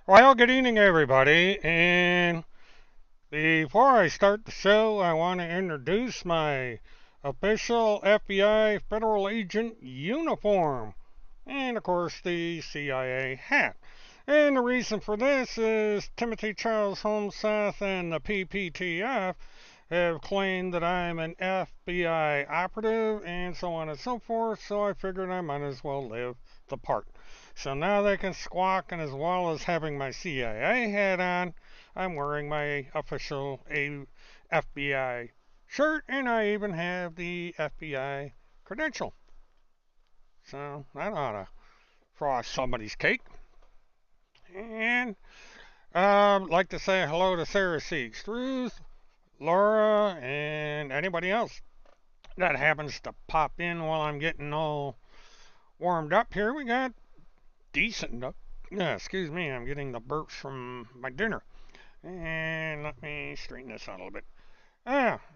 Well, good evening, everybody. And before I start the show, I want to introduce my official FBI federal agent uniform, and of course, the CIA hat. And the reason for this is Timothy Charles Holmeseth and the PPTF have claimed that I'm an FBI operative and so on and so forth, so I figured I might as well live the part. So now they can squawk, and as well as having my CIA hat on, I'm wearing my official FBI shirt, and I even have the FBI credential. So that ought to frost somebody's cake. And I'd like to say hello to Sarah Seeks, Ruth, Laura, and anybody else that happens to pop in while I'm getting all warmed up here. We got decent. Excuse me, I'm getting the burps from my dinner. And let me straighten this out a little bit.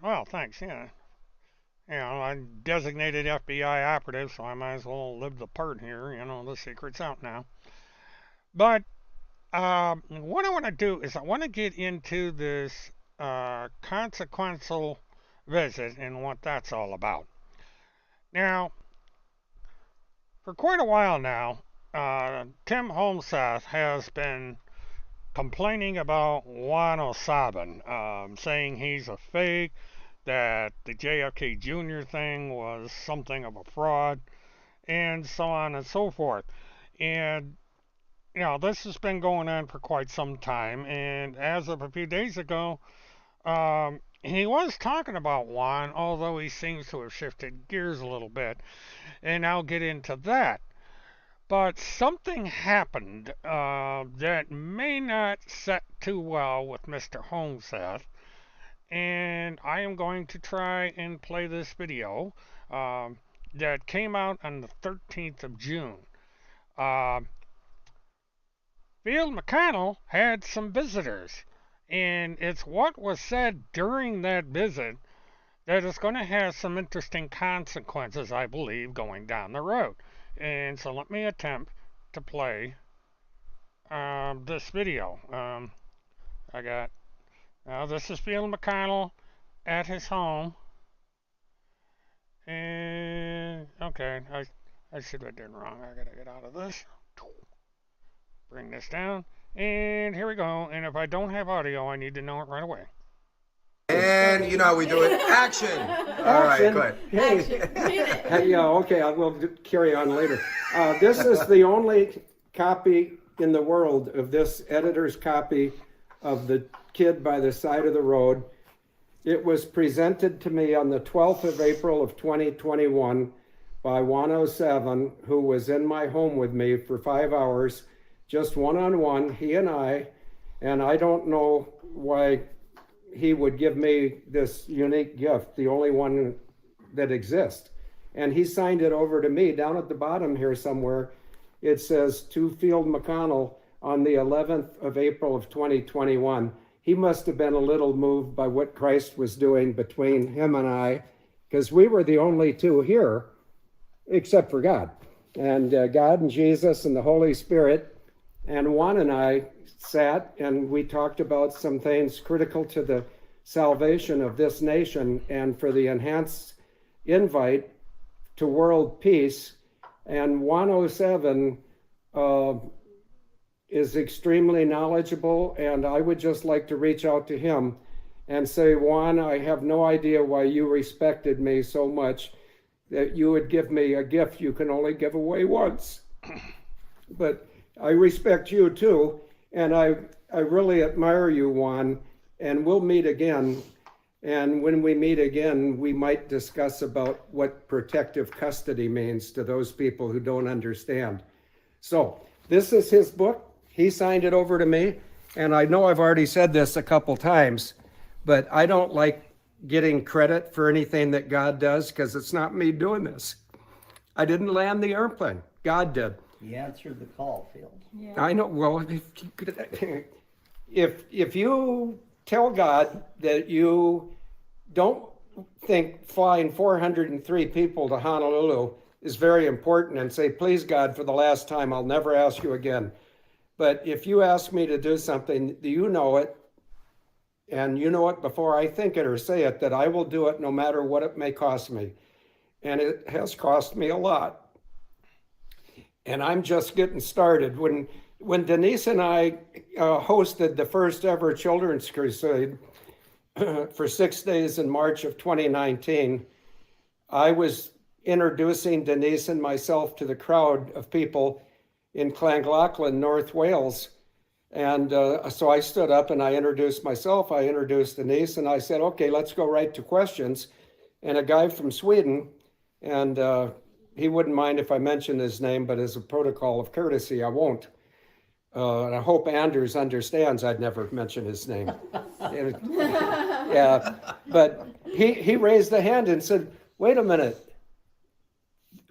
Well, thanks, yeah. I'm designated FBI operative, so I might as well live the part here. The secret's out now. But what I want to do is I want to get into this consequential visit and what that's all about. Now, for quite a while now, Tim Holmeseth has been complaining about Juan O'Saban, saying he's a fake, that the JFK Jr. thing was something of a fraud, and so on and so forth. And, this has been going on for quite some time, and as of a few days ago, he was talking about Juan, although he seems to have shifted gears a little bit, and I'll get into that. But something happened that may not set too well with Mr. Holmeseth, and I am going to try and play this video that came out on the 13th of June. Field McConnell had some visitors, and it's what was said during that visit that is going to have some interesting consequences, I believe, going down the road. And so let me attempt to play this video. This is Field McConnell at his home. And, okay, I should have done wrong. I gotta get out of this. Bring this down. And here we go. And if I don't have audio, I need to know it right away. And you know how we do it. Action! All right, go ahead. Hey, yeah, okay, I will carry on later. This is the only copy in the world of this editor's copy of The Kid by the Side of the Road. It was presented to me on the 12th of April of 2021 by 107, who was in my home with me for 5 hours, just one-on-one, he and I don't know why he would give me this unique gift, the only one that exists. And he signed it over to me. Down at the bottom here somewhere, it says, to Field McConnell on the 11th of April of 2021. he must have been a little moved by what Christ was doing between him and I, because we were the only two here, except for God. And God and Jesus and the Holy Spirit. And Juan and I sat and we talked about some things critical to the salvation of this nation and for the enhanced invite to world peace. And 107 is extremely knowledgeable, and I would just like to reach out to him and say, Juan, I have no idea why you respected me so much that you would give me a gift you can only give away once. But I respect you too, and I really admire you, Juan, and we'll meet again. And when we meet again, we might discuss about what protective custody means to those people who don't understand. So this is his book. He signed it over to me. And I know I've already said this a couple times, but I don't like getting credit for anything that God does because it's not me doing this. I didn't land the airplane. God did. You answered the call, Phil. Yeah. I know. Well, if you tell God that you don't think flying 403 people to Honolulu is very important and say, please, God, for the last time, I'll never ask you again. But if you ask me to do something, you know it, and you know it before I think it or say it, that I will do it no matter what it may cost me. And it has cost me a lot. And I'm just getting started. When Denise and I hosted the first ever Children's Crusade for 6 days in March of 2019, I was introducing Denise and myself to the crowd of people in Llangollen, North Wales. And so I stood up and I introduced myself, I introduced Denise, and I said, okay, let's go right to questions. And a guy from Sweden, and he wouldn't mind if I mentioned his name, but as a protocol of courtesy, I won't. And I hope Anders understands I'd never mention his name. Yeah, but he raised a hand and said, wait a minute.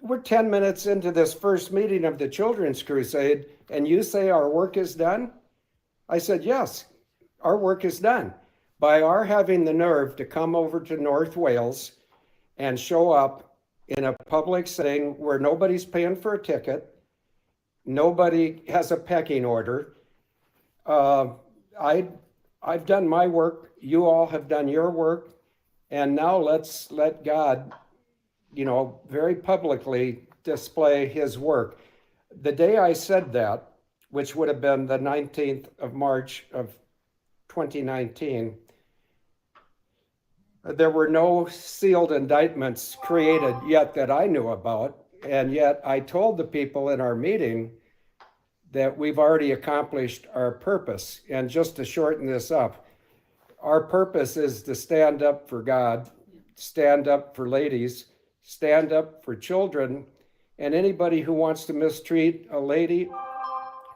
We're 10 minutes into this first meeting of the Children's Crusade, and you say our work is done? I said, yes, our work is done. By our having the nerve to come over to North Wales and show up in a public setting where nobody's paying for a ticket, nobody has a pecking order. I've done my work, you all have done your work, and now let's let God, very publicly display his work. The day I said that, which would have been the 19th of March of 2019, there were no sealed indictments created yet that I knew about. And yet I told the people in our meeting that we've already accomplished our purpose. And just to shorten this up, our purpose is to stand up for God, stand up for ladies, stand up for children, and anybody who wants to mistreat a lady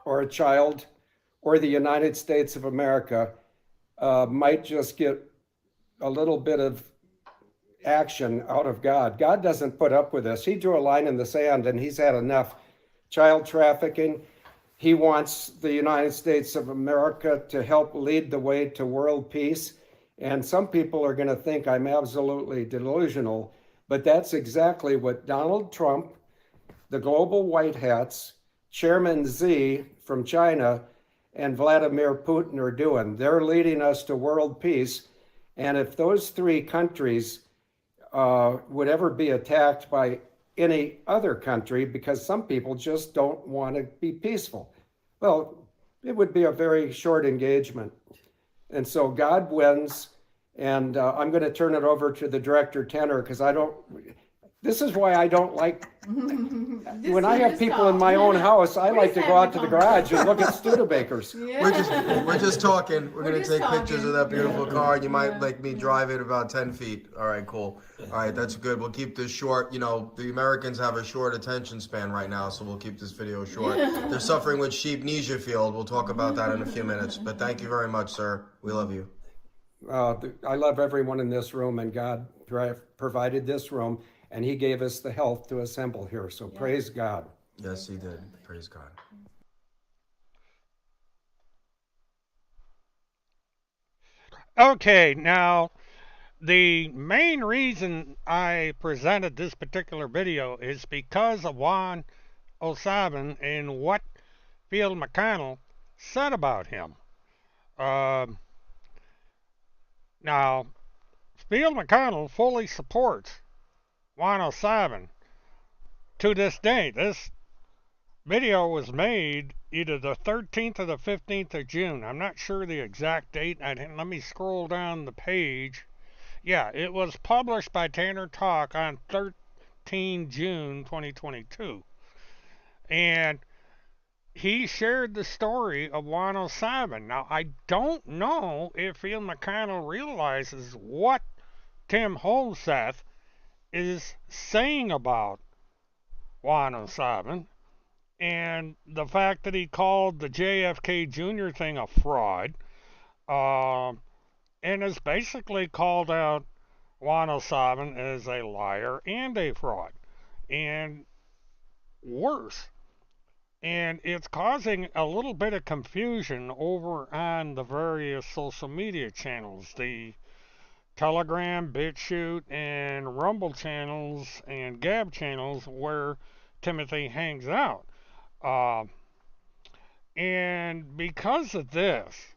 or a child or the United States of America might just get a little bit of action out of God. God doesn't put up with this. He drew a line in the sand and he's had enough. Child trafficking. He wants the United States of America to help lead the way to world peace. And some people are going to think I'm absolutely delusional, but that's exactly what Donald Trump, the global white hats, Chairman Xi from China, and Vladimir Putin are doing. They're leading us to world peace. And if those three countries would ever be attacked by any other country, because some people just don't want to be peaceful, well, it would be a very short engagement. And so God wins. And I'm going to turn it over to the director, Tanner, because this is why I don't like, when I have people in my own house, I like to go out to the garage and look at Studebakers. Yeah. We're just talking. We're going to take pictures of that beautiful car. You might make me drive it about 10 feet. All right, cool. All right, that's good. We'll keep this short. The Americans have a short attention span right now, so we'll keep this video short. They're suffering with sheepnesia field. We'll talk about that in a few minutes. But thank you very much, sir. We love you. I love everyone in this room, and God provided this room, and he gave us the health to assemble here. So praise God. Yes, he did. Praise God. Okay, now the main reason I presented this particular video is because of Juan O'Sullivan and what Field McConnell said about him. Um, Now, Field McConnell fully supports Juan O'Sullivan to this day. This video was made either the 13th or the 15th of June. I'm not sure the exact date. Let me scroll down the page. Yeah, it was published by Tanner Talk on 13 June 2022. And he shared the story of Juan O'Sullivan. Now, I don't know if Field McConnell realizes what Tim Holseth is saying about Juan O'Sullivan and the fact that he called the JFK Jr. thing a fraud, uh, and has basically called out Juan O'Sullivan as a liar and a fraud, and worse. And it's causing a little bit of confusion over on the various social media channels, the Telegram, BitChute, and Rumble channels and Gab channels where Timothy hangs out. Uh, and because of this,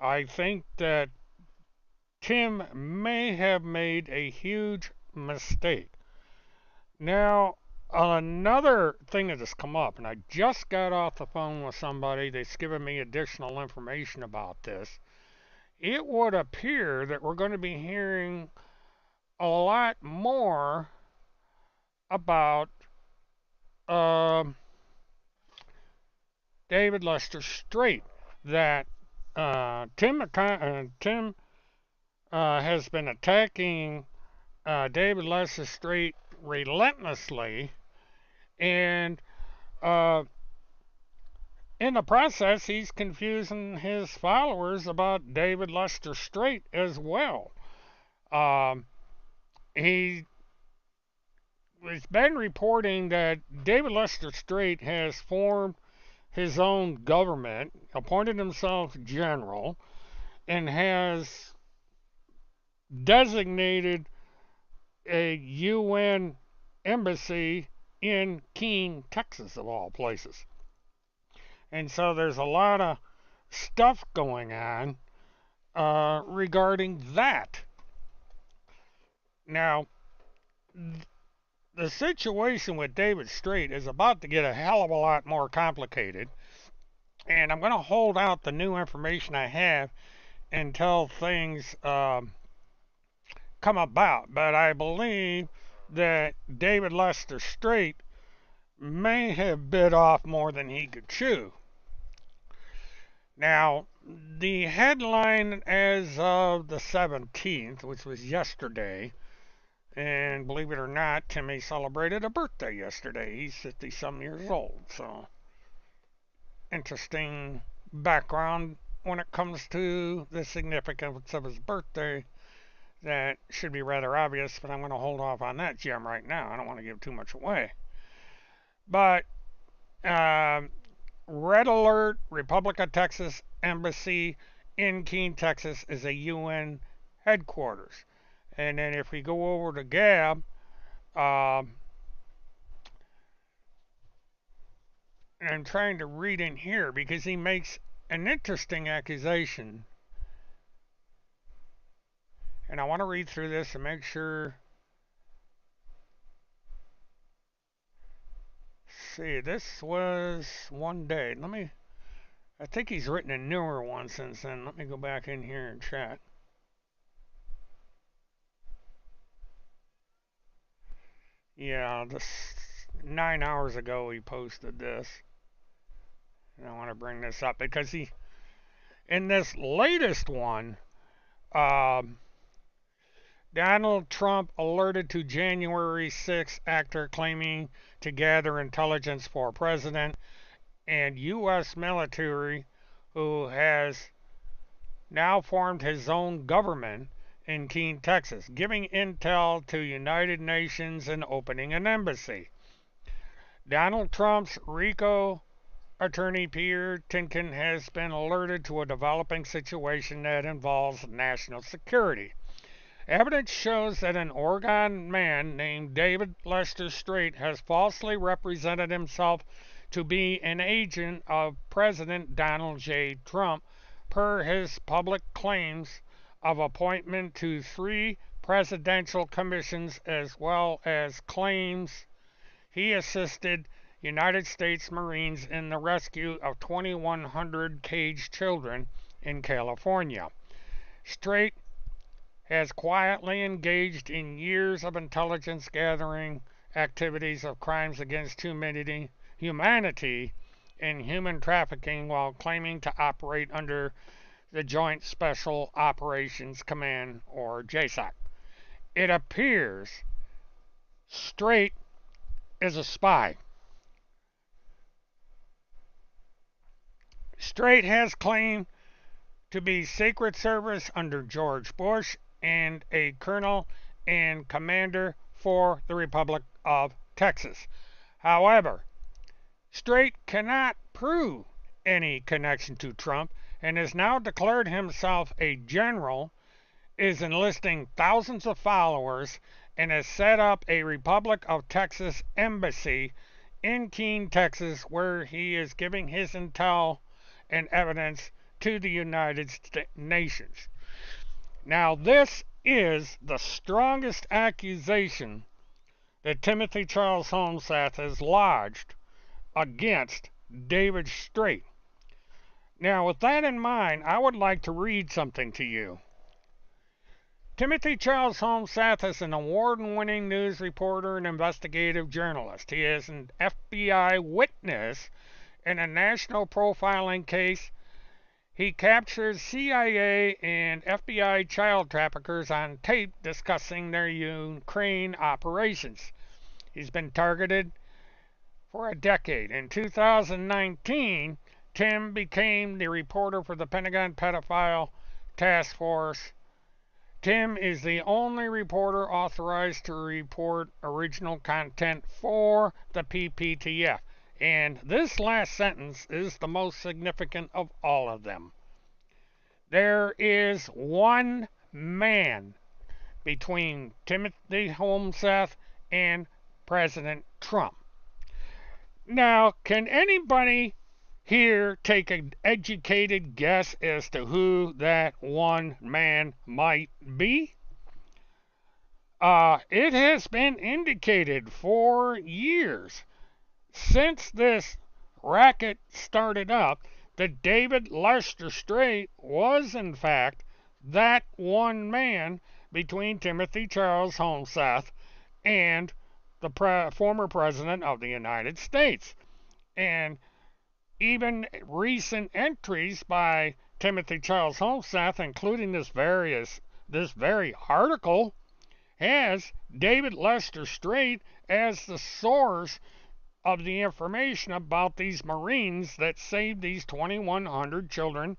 I think that Tim may have made a huge mistake. Now, another thing that has come up, and I just got off the phone with somebody that's given me additional information about this. It would appear that we're going to be hearing a lot more about um, David Lester Straight. That Tim has been attacking David Lester Straight relentlessly, and uh, in the process, he's confusing his followers about David Lester Straight as well. Um, he has been reporting that David Lester Straight has formed his own government, appointed himself general, and has designated a UN embassy in Keene, Texas, of all places. And so there's a lot of stuff going on regarding that. Now, the situation with David Straight is about to get a hell of a lot more complicated, and I'm going to hold out the new information I have until things come about. But I believe that David Lester Straight may have bit off more than he could chew. Now, the headline as of the 17th, which was yesterday, and believe it or not, Timmy celebrated a birthday yesterday. He's 50 some years old, so interesting background when it comes to the significance of his birthday. That should be rather obvious, but I'm going to hold off on that gem right now. I don't want to give too much away. But Red Alert, Republic of Texas Embassy in Keene, Texas is a UN headquarters. And then if we go over to Gab, I'm trying to read in here because he makes an interesting accusation. And I want to read through this and make sure. See, this was one day. I think he's written a newer one since then. Let me go back in here and chat. Yeah, this 9 hours ago he posted this. And I want to bring this up because in this latest one, Donald Trump alerted to January 6th actor claiming to gather intelligence for president and U.S. military who has now formed his own government in Keene, Texas, giving intel to United Nations and opening an embassy. Donald Trump's Attorney Peter Tinkin has been alerted to a developing situation that involves national security. Evidence shows that an Oregon man named David Lester Strait has falsely represented himself to be an agent of President Donald J. Trump per his public claims of appointment to 3 presidential commissions, as well as claims he assisted United States Marines in the rescue of 2,100 caged children in California. Strait has quietly engaged in years of intelligence gathering activities of crimes against humanity and human trafficking while claiming to operate under the Joint Special Operations Command, or JSOC. It appears Strait is a spy. Strait has claimed to be Secret Service under George Bush and a colonel and commander for the Republic of Texas. However, Strait cannot prove any connection to Trump and has now declared himself a general, is enlisting thousands of followers, and has set up a Republic of Texas embassy in Keene, Texas, where he is giving his intel and evidence to the United Nations. Now, this is the strongest accusation that Timothy Charles Holmsath has lodged against David Strait. Now, with that in mind, I would like to read something to you. Timothy Charles Holmsath is an award-winning news reporter and investigative journalist. He is an FBI witness in a national profiling case. He captures CIA and FBI child traffickers on tape discussing their Ukraine operations. He's been targeted for a decade. In 2019, Tim became the reporter for the Pentagon Pedophile Task Force. Tim is the only reporter authorized to report original content for the PPTF. And this last sentence is the most significant of all of them. There is one man between Timothy Holmsath and President Trump. Now, can anybody here take an educated guess as to who that one man might be? It has been indicated for years since this racket started up that David Lester Strait was in fact that one man between Timothy Charles Holmsath and the former President of the United States. And even recent entries by Timothy Charles Holmsath, including this very article, has David Lester Strait as the source of the information about these Marines that saved these 2,100 children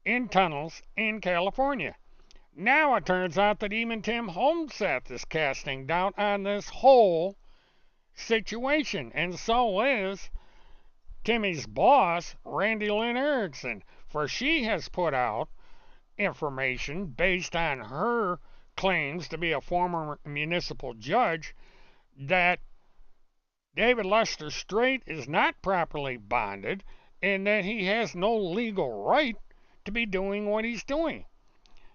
in tunnels in California. Now it turns out that even Tim Holmsath is casting doubt on this whole situation, and so is Timmy's boss, Randy Lynn Erickson, for she has put out information based on her claims to be a former municipal judge that David Lester Strait is not properly bonded and that he has no legal right to be doing what he's doing.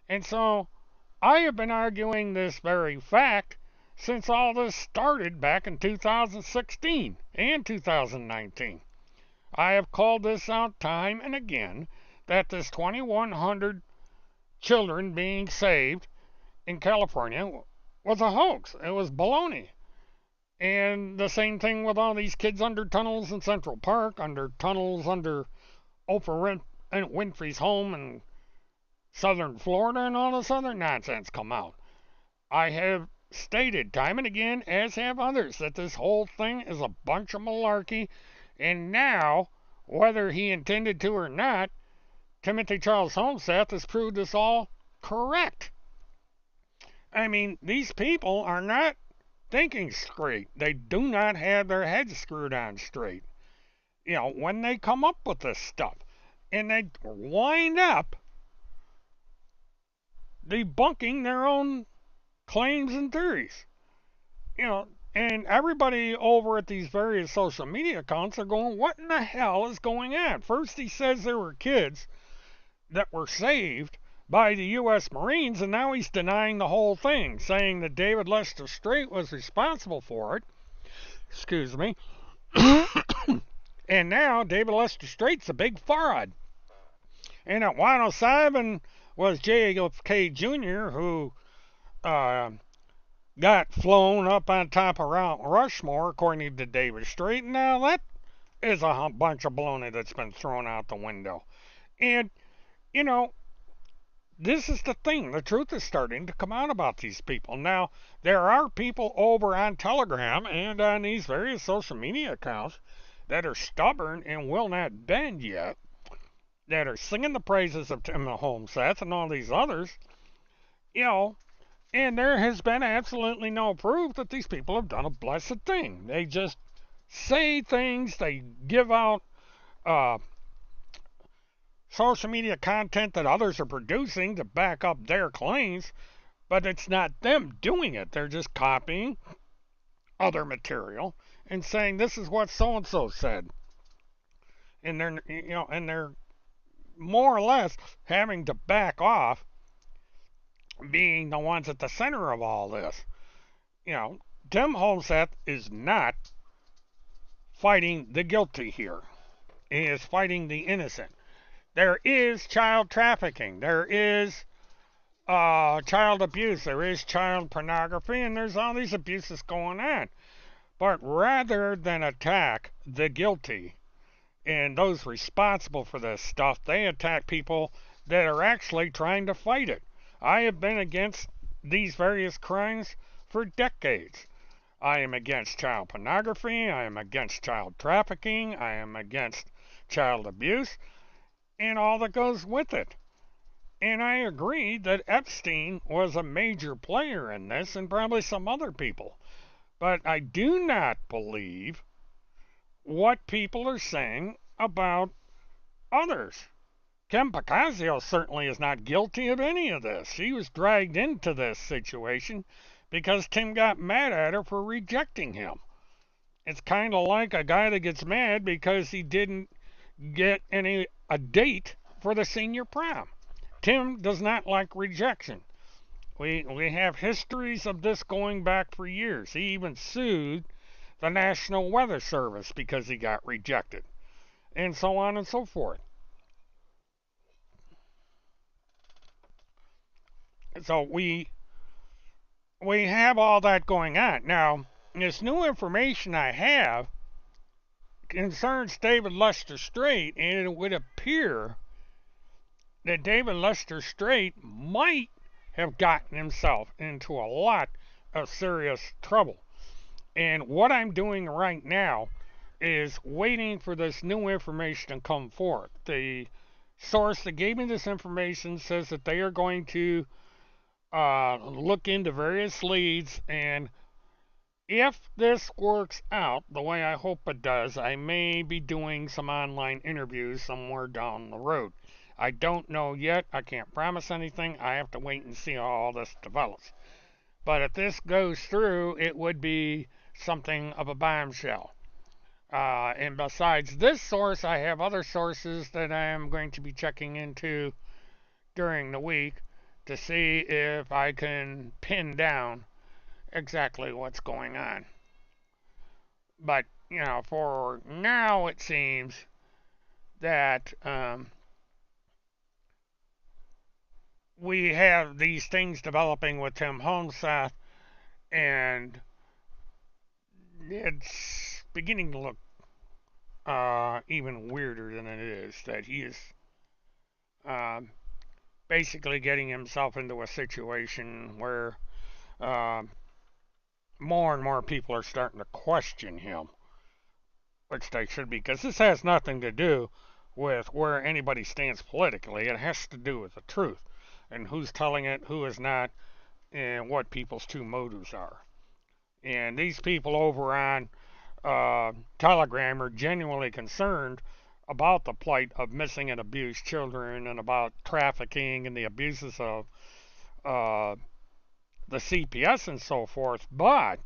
And so I have been arguing this very fact since all this started back in 2016 and 2019. I have called this out time and again that this 2,100 children being saved in California was a hoax. It was baloney. And the same thing with all these kids under tunnels in Central Park, under tunnels under Oprah Winfrey's home in southern Florida, and all this other nonsense come out. I have stated time and again, as have others, that this whole thing is a bunch of malarkey. And now, whether he intended to or not, Timothy Charles Holmsath has proved us all correct. I mean, these people are not thinking straight. They do not have their heads screwed on straight. when they come up with this stuff. And they wind up debunking their own claims and theories. You know, and everybody over at these various social media accounts are going, what in the hell is going on? First, he says there were kids that were saved by the U.S. Marines, and now he's denying the whole thing, saying that David Lester Strait was responsible for it. Excuse me. And now David Lester Strait's a big fraud. And at 107 was JFK Jr., who got flown up on top of Mount Rushmore, according to David Strait. Now, that is a bunch of baloney that's been thrown out the window. And, you know, this is the thing. The truth is starting to come out about these people. Now, there are people over on Telegram and on these various social media accounts that are stubborn and will not bend yet, that are singing the praises of Tim Holmseth and all these others, and there has been absolutely no proof that these people have done a blessed thing. They just say things, they give out social media content that others are producing to back up their claims, but it's not them doing it. They're just copying other material and saying this is what so and so said. And they're more or less having to back off being the ones at the center of all this. Tim Holmseth is not fighting the guilty here. He is fighting the innocent. There is child trafficking. There is child abuse. There is child pornography. And there's all these abuses going on. But rather than attack the guilty and those responsible for this stuff, they attack people that are actually trying to fight it. I have been against these various crimes for decades. I am against child pornography. I am against child trafficking. I am against child abuse and all that goes with it. And I agree that Epstein was a major player in this and probably some other people. But I do not believe what people are saying about others. Kim Pascazio certainly is not guilty of any of this. She was dragged into this situation because Tim got mad at her for rejecting him. It's kind of like a guy that gets mad because he didn't get a date for the senior prom. Tim does not like rejection. We have histories of this going back for years. He even sued the National Weather Service because he got rejected, and so on and so forth. So we have all that going on. Now, this new information I have concerns David Lester Strait, and it would appear that David Lester Strait might have gotten himself into a lot of serious trouble. And what I'm doing right now is waiting for this new information to come forth. The source that gave me this information says that they are going to look into various leads, and if this works out the way I hope it does, I may be doing some online interviews somewhere down the road. I don't know yet. I can't promise anything. I have to wait and see how all this develops. But if this goes through, it would be something of a bombshell. And besides this source, I have other sources that I am going to be checking into during the week to see if I can pin down exactly what's going on. But, for now it seems that we have these things developing with Tim Holmseth, and it's beginning to look even weirder than it is, that he is basically getting himself into a situation where more and more people are starting to question him, which they should be, because this has nothing to do with where anybody stands politically. It has to do with the truth and who's telling it, who is not, and what people's true motives are. And these people over on Telegram are genuinely concerned about the plight of missing and abused children and about trafficking and the abuses of uh, the CPS and so forth, but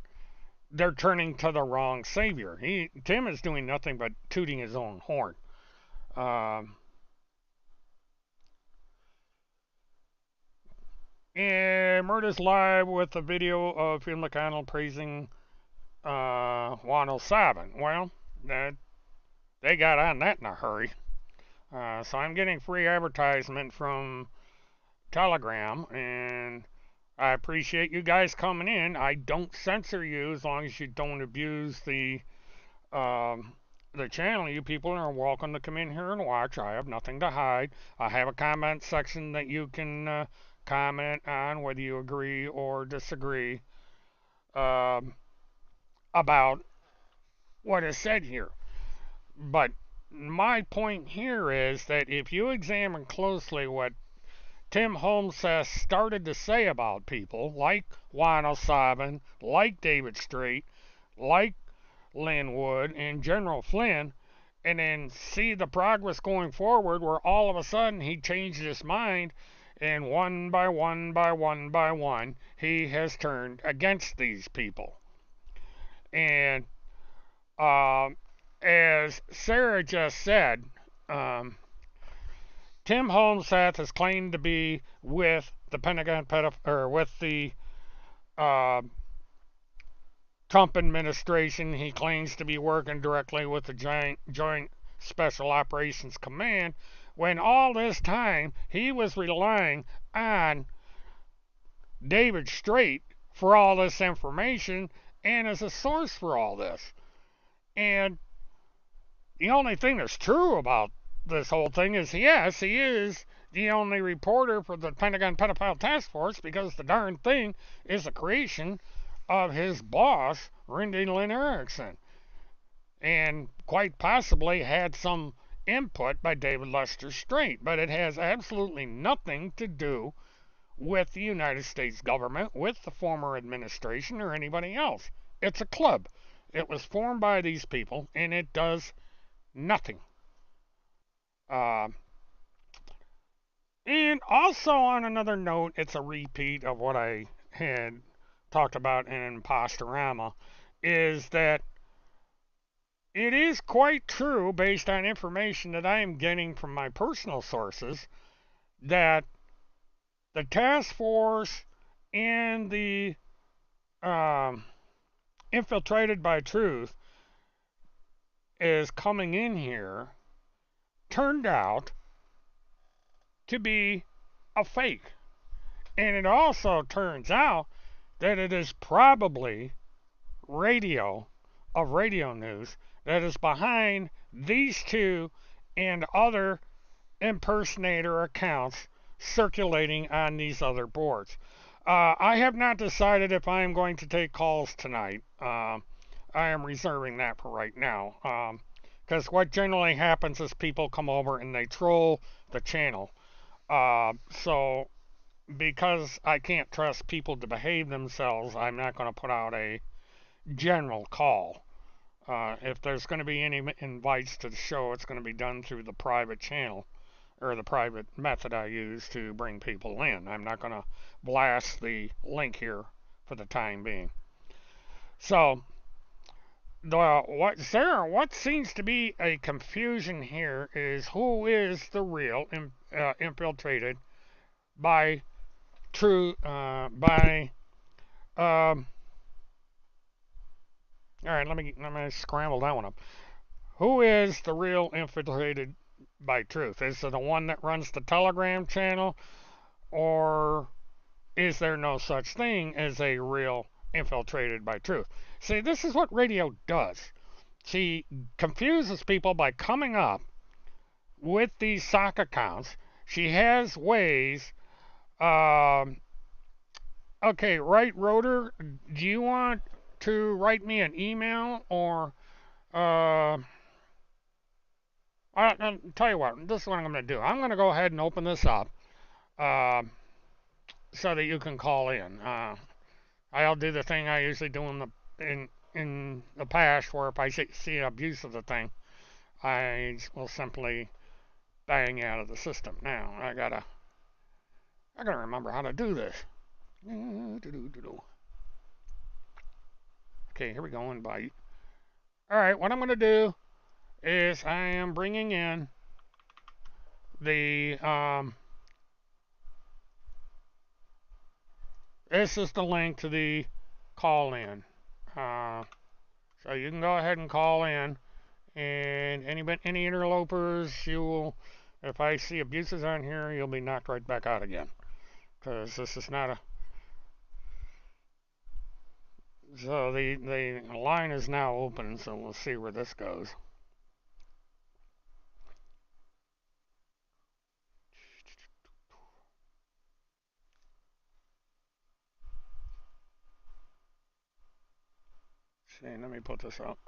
they're turning to the wrong savior. Tim is doing nothing but tooting his own horn. And Murda's live with a video of Phil McConnell praising 107. Well, they got on that in a hurry. So I'm getting free advertisement from Telegram, and I appreciate you guys coming in. I don't censor you as long as you don't abuse the channel. You people are welcome to come in here and watch. I have nothing to hide. I have a comment section that you can comment on whether you agree or disagree um, about what is said here. But my point here is that if you examine closely what Tim Holmes has started to say about people like Juan O'Sullivan, like David Strait, like Lynn Wood, and General Flynn, and then see the progress going forward where all of a sudden he changed his mind and one by one by one by one he has turned against these people. And as Sarah just said, Tim Holmeseth has claimed to be with the Pentagon or with the uh, Trump administration. He claims to be working directly with the Joint Special Operations Command, when all this time he was relying on David Strait for all this information and as a source for all this. And the only thing that's true about this whole thing is, yes, he is the only reporter for the Pentagon Pedophile Task Force, because the darn thing is a creation of his boss, Randy Lynn Erickson, and quite possibly had some input by David Lester Strait, but it has absolutely nothing to do with the United States government, with the former administration, or anybody else. It's a club. It was formed by these people, and it does nothing. And also, on another note, it's a repeat of what I had talked about in Impostorama, is that it is quite true, based on information that I am getting from my personal sources, that the task force and the Infiltrated by Truth is coming in here turned out to be a fake. And it also turns out that it is probably radio news that is behind these two and other impersonator accounts circulating on these other boards. I have not decided if I am going to take calls tonight. I am reserving that for right now. Because what generally happens is people come over and they troll the channel. So, because I can't trust people to behave themselves, I'm not going to put out a general call. If there's going to be any invites to the show, it's going to be done through the private channel, or the private method I use to bring people in. I'm not going to blast the link here for the time being. So, what seems to be a confusion here is who is the real infiltrated by all right, let me scramble that one up. Who is the real infiltrated by truth? Is it the one that runs the Telegram channel, or is there no such thing as a real infiltrated by truth? See, this is what radio does. She confuses people by coming up with these sock accounts. She has ways. Okay, right, Rotor, do you want to write me an email, or I'll tell you what, this is what I'm going to do. I'm going to go ahead and open this up so that you can call in. I'll do the thing I usually do in the the past where if I see abuse of the thing, I will simply bang out of the system. Now I gotta remember how to do this. Okay, here we go. Invite. All right, what I'm gonna do is I am bringing in the this is the link to the call in. Uh, so you can go ahead and call in, and any interlopers, you will, if I see abuses on here, you'll be knocked right back out again, because this is not a. So the line is now open, so we'll see where this goes. See, let me put this up.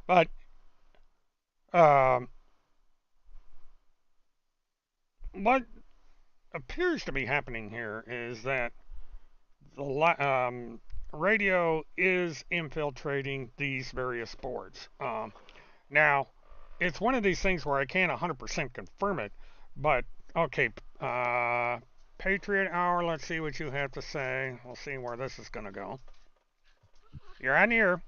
But um, what appears to be happening here is that the radio is infiltrating these various boards. Now, it's one of these things where I can't 100% confirm it, but okay, Patriot Hour, let's see what you have to say. We'll see where this is going to go. You're on the air.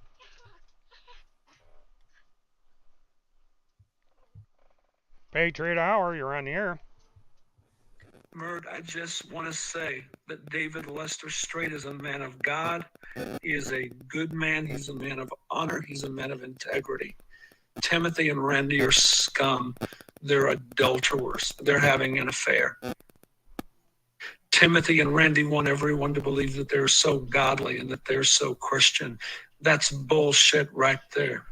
Patriot Hour, you're on the air. Mert, I just want to say that David Lester Straight is a man of God. He is a good man. He's a man of honor. He's a man of integrity. Timothy and Randy are scum. They're adulterers. They're having an affair. Timothy and Randy want everyone to believe that they're so godly and that they're so Christian. That's bullshit right there.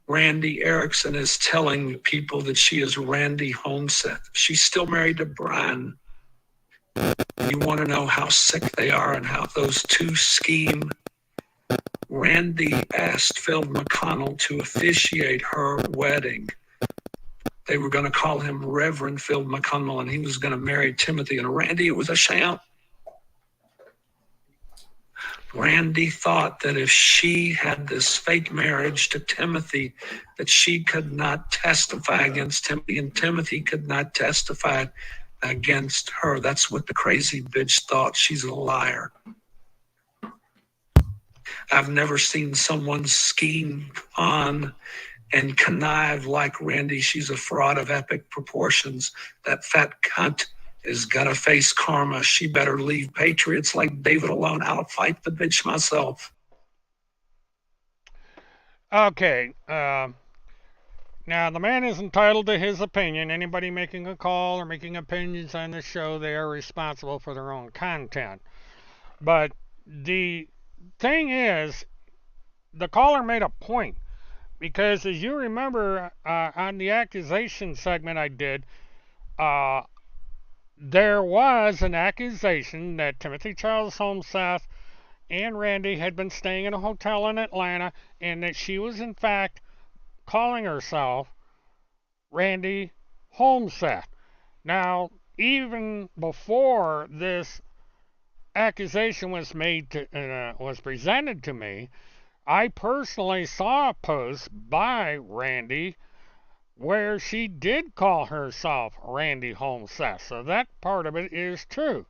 Randy Erickson is telling people that she is Randy Homeseth. She's still married to Brian. You want to know how sick they are and how those two scheme? Randy asked Phil McConnell to officiate her wedding. They were going to call him Reverend Phil McConnell, and he was going to marry Timothy and Randy. It was a sham. Randy thought that if she had this fake marriage to Timothy, that she could not testify against Timothy, and Timothy could not testify against her. That's what the crazy bitch thought. She's a liar. I've never seen someone scheme on and connive like Randy. She's a fraud of epic proportions. That fat cunt is gonna face karma. She better leave patriots like David alone. I'll fight the bitch myself. Okay. Now, the man is entitled to his opinion. Anybody making a call or making opinions on the show, they are responsible for their own content. But the thing is, the caller made a point. Because as you remember on the accusation segment I did, there was an accusation that Timothy Charles Homeseth and Randy had been staying in a hotel in Atlanta and that she was in fact calling herself Randy Homeseth. Now, even before this accusation was was presented to me, I personally saw a post by Randy where she did call herself Randy Homeseth. So that part of it is true.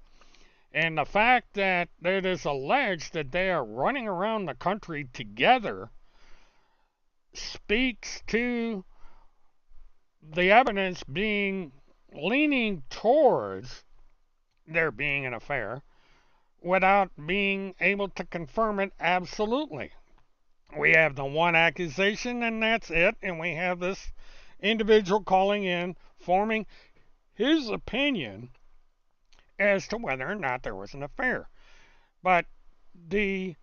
And the fact that it is alleged that they are running around the country together speaks to the evidence being leaning towards there being an affair without being able to confirm it absolutely. We have the one accusation and that's it, and we have this individual calling in, forming his opinion as to whether or not there was an affair. But the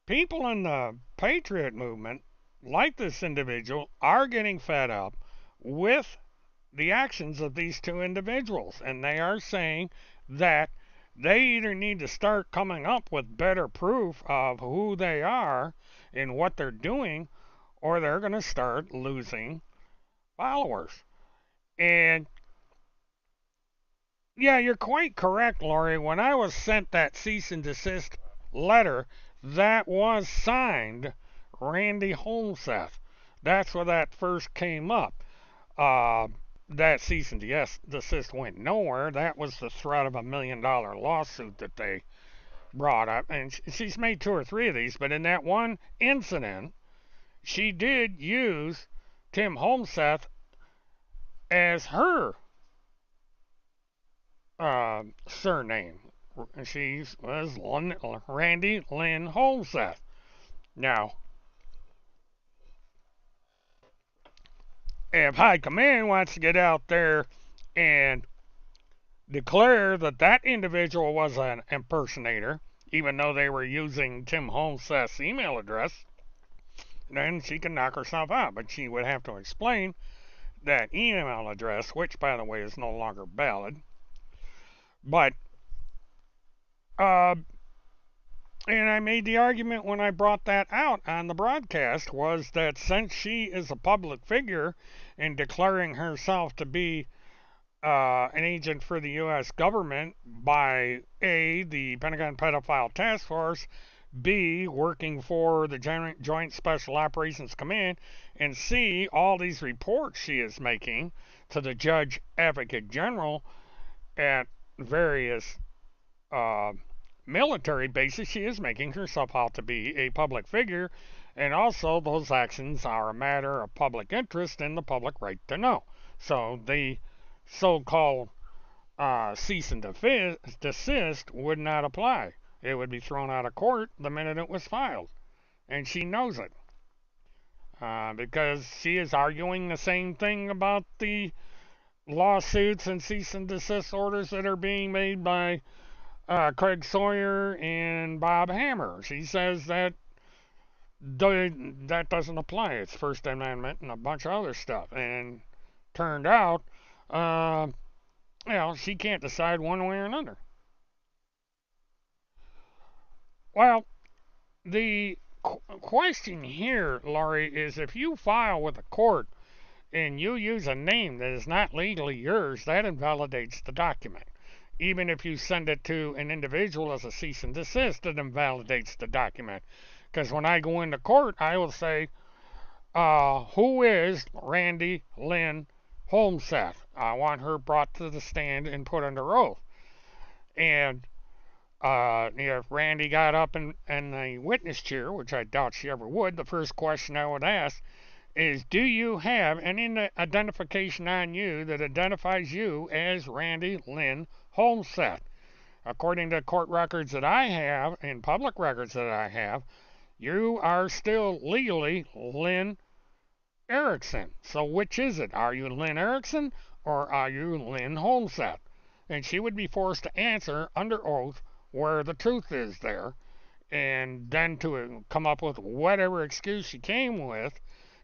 people in the Patriot movement, like this individual, are getting fed up with the actions of these two individuals, and they are saying that they either need to start coming up with better proof of who they are and what they're doing, or they're going to start losing followers. And Yeah, you're quite correct, Lori. When I was sent that cease and desist letter, that was signed Randy Holmseth. That's where that first came up. Uh, that cease and desist went nowhere. That was the threat of $1 million lawsuit that they brought up. And she's made two or three of these, but in that one incident, she did use Tim Holmseth as her surname. She was Randy Lynn Holmseth. Now, if High Command wants to get out there and declare that that individual was an impersonator, even though they were using Tim Holmseth's email address, then she can knock herself out. But she would have to explain that email address, which, by the way, is no longer valid. But, uh, and I made the argument when I brought that out on the broadcast, was that since she is a public figure and declaring herself to be an agent for the U.S. government by A, the Pentagon Pedophile Task Force, B, working for the Joint Special Operations Command, and C, all these reports she is making to the Judge Advocate General at various military bases, she is making herself out to be a public figure, and also those actions are a matter of public interest and the public right to know. So the so-called cease and desist would not apply. It would be thrown out of court the minute it was filed, and she knows it because she is arguing the same thing about the lawsuits and cease and desist orders that are being made by Craig Sawyer and Bob Hammer. She says that that doesn't apply. It's First Amendment and a bunch of other stuff. And turned out, she can't decide one way or another. Well, the question here, Laurie, is if you file with a court and you use a name that is not legally yours, that invalidates the document. Even if you send it to an individual as a cease and desist, it invalidates the document. Because when I go into court, I will say, who is Randy Lynn Holmseth? I want her brought to the stand and put under oath. And if Randy got up in the witness chair, which I doubt she ever would, the first question I would ask is, do you have any identification on you that identifies you as Randy Lynn Holmseth? According to court records that I have and public records that I have, you are still legally Lynn Erickson. So which is it? Are you Lynn Erickson or are you Lynn Holmseth? And she would be forced to answer under oath where the truth is there, and then to come up with whatever excuse she came with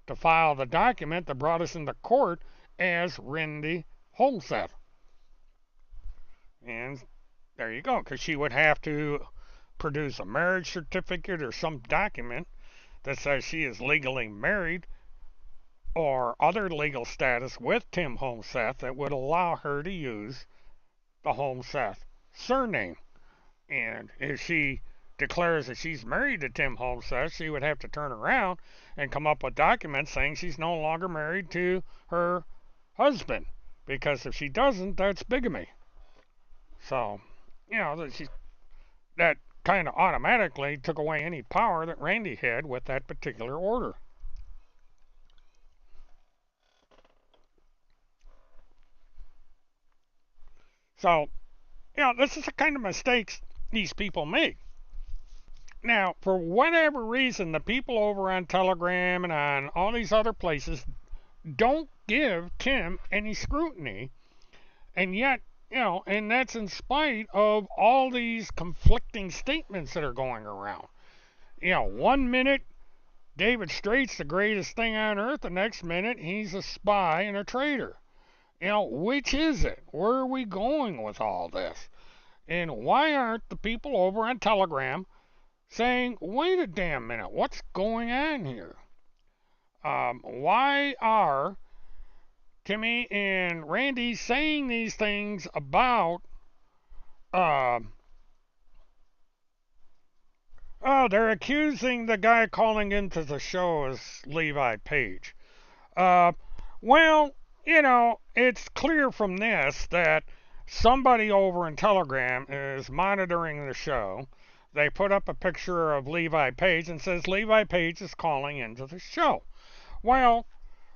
to file the document that brought us into court as Randy Holmseth. And there you go, because she would have to produce a marriage certificate or some document that says she is legally married or other legal status with Tim Holmseth that would allow her to use the Holmseth surname. And if she declares that she's married to Tim Holmseth, she would have to turn around and come up with documents saying she's no longer married to her husband. Because if she doesn't, that's bigamy. So, that kind of automatically took away any power that Randy had with that particular order. So, this is the kind of mistakes these people make. Now, for whatever reason, the people over on Telegram and on all these other places don't give Tim any scrutiny, and yet, and that's in spite of all these conflicting statements that are going around. 1 minute, David Straight's the greatest thing on earth, the next minute, he's a spy and a traitor. Which is it? Where are we going with all this? And why aren't the people over on Telegram saying, wait a damn minute, what's going on here? Why are Timmy and Randy saying these things about, uh, oh, they're accusing the guy calling into the show as Levi Page. Uh, well, it's clear from this that somebody over in Telegram is monitoring the show. They put up a picture of Levi Page and says Levi Page is calling into the show. Well,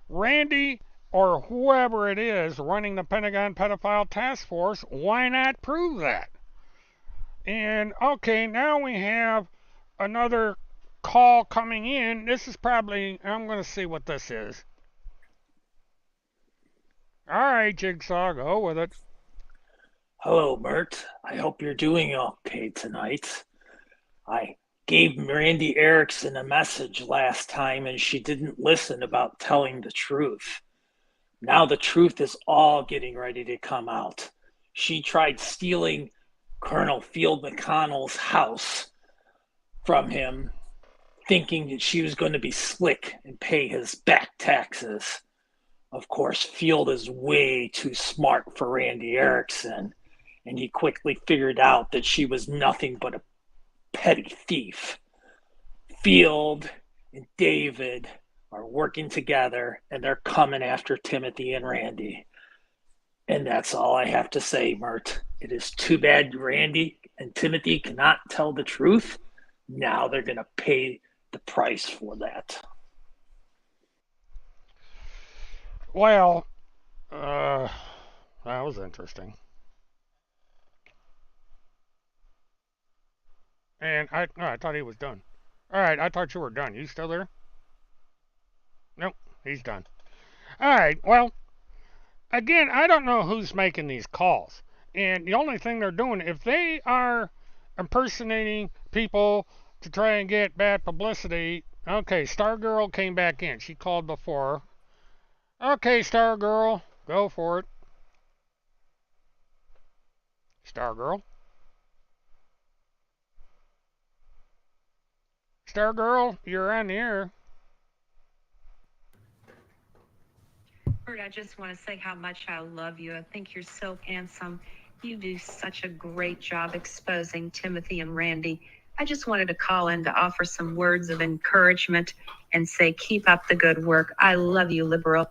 Randy or whoever it is running the Pentagon Pedophile Task Force, why not prove that? And okay, now we have another call coming in. This is probably, I'm going to see what this is. All right, Jigsaw, go with it. Hello, Mert. I hope you're doing okay tonight. I gave Randy Erickson a message last time and she didn't listen about telling the truth. Now the truth is all getting ready to come out. She tried stealing Colonel Field McConnell's house from him, thinking that she was going to be slick and pay his back taxes. Of course, Field is way too smart for Randy Erickson, and he quickly figured out that she was nothing but a petty thief. Field and David are working together, and they're coming after Timothy and Randy. And that's all I have to say, Mert. It is too bad Randy and Timothy cannot tell the truth. Now they're going to pay the price for that. Well, that was interesting. And I thought he was done. All right, I thought you were done. You still there? Nope, he's done. All right, well, again, I don't know who's making these calls. And the only thing they're doing, if they are impersonating people to try and get bad publicity, okay, Stargirl came back in. She called before. Okay, Stargirl, go for it. Stargirl. Stargirl, you're on the air. Bert, I just want to say how much I love you. I think you're so handsome. You do such a great job exposing Timothy and Randy. I just wanted to call in to offer some words of encouragement and say, keep up the good work. I love you, liberal.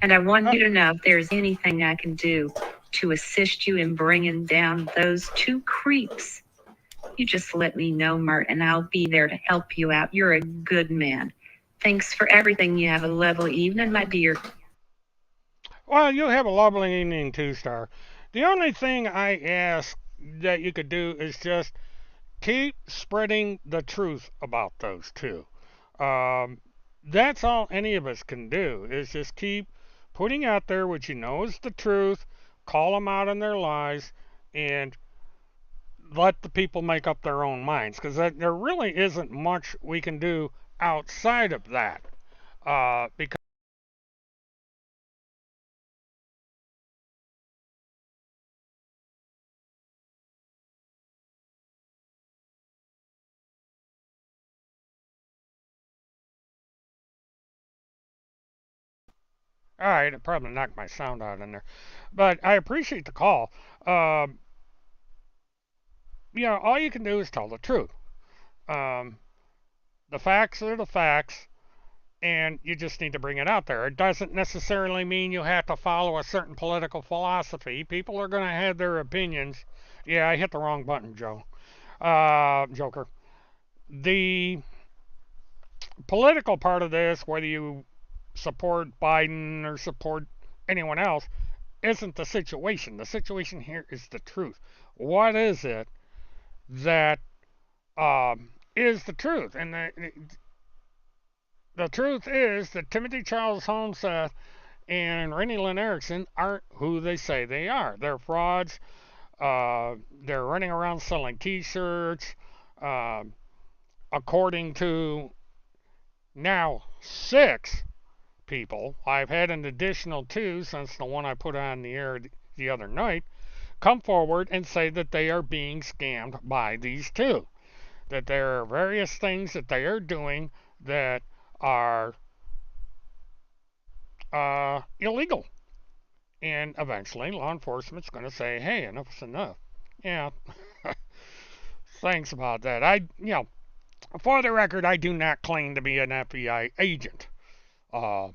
And I want you to know if there's anything I can do to assist you in bringing down those two creeps, you just let me know, Mert, and I'll be there to help you out. You're a good man. Thanks for everything. You have a lovely evening, my dear. Well, you have a lovely evening too, Star. The only thing I ask that you could do is just keep spreading the truth about those two. That's all any of us can do, is just keep putting out there what you know is the truth, call them out on their lies, and let the people make up their own minds, because there really isn't much we can do outside of that. Because all right, it probably knocked my sound out in there, but I appreciate the call. All you can do is tell the truth. Um, the facts are the facts, and you just need to bring it out there. It doesn't necessarily mean you have to follow a certain political philosophy. People are going to have their opinions. Yeah, I hit the wrong button, Joker. The political part of this, whether you support Biden or support anyone else, isn't the situation. The situation here is the truth. What is it that is the truth? And the truth is that Timothy Charles Holmseth and Rennie Lynn Erickson aren't who they say they are. They're frauds. They're running around selling T-shirts. According to now 6 people, I've had an additional 2 since the one I put on the air the other night, come forward and say that they are being scammed by these 2. That there are various things that they are doing that are illegal. And eventually, law enforcement's going to say, hey, enough's enough. Yeah, thanks about that. For the record, I do not claim to be an FBI agent. Uh,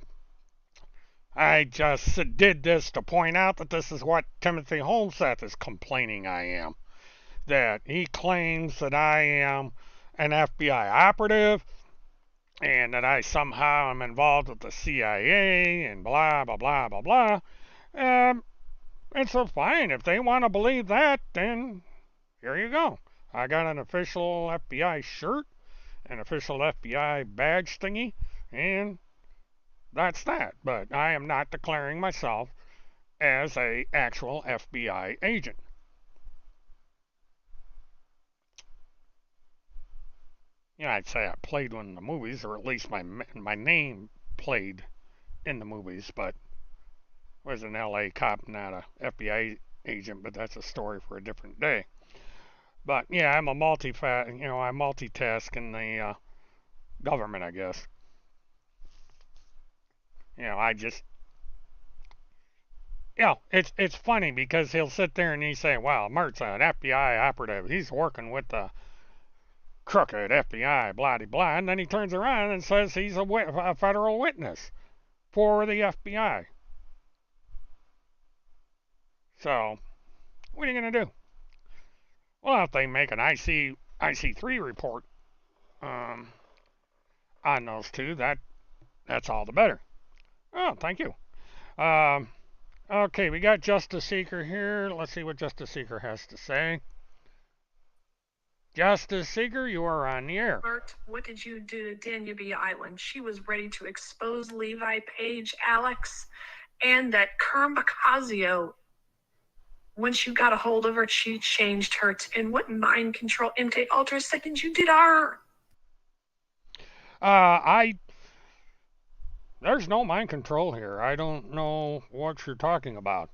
I just did this to point out that this is what Timothy Holmseth is complaining I am. That he claims that I am an FBI operative and that I somehow am involved with the CIA and blah, blah, blah, blah, blah. Um, and so, fine, if they want to believe that, then here you go. I got an official FBI shirt, an official FBI badge thingy, and that's that. But I am not declaring myself as a actual FBI agent. Yeah, I'd say I played one in the movies, or at least my name played in the movies, but was an LA cop, not a FBI agent. But that's a story for a different day. But yeah, I'm a I multitask in the government, I guess. I just it's funny because he'll sit there and he say, "Well, Mert's an FBI operative. He's working with the crooked FBI, blah de blah," and then he turns around and says he's a federal witness for the FBI. So, what are you gonna do? Well, if they make an IC3 report um, on those two, that's all the better. Oh, thank you. Um, okay, we got Justice Seeker here. Let's see what Justice Seeker has to say. Justice Seeker, you are on the air. Bert, what did you do to Danube Island? She was ready to expose Levi Page, Alex, and that Kerm Bacasio. Once you got a hold of her, she changed her. And what mind control MK Ultra seconds you did her? I There's no mind control here. I don't know what you're talking about.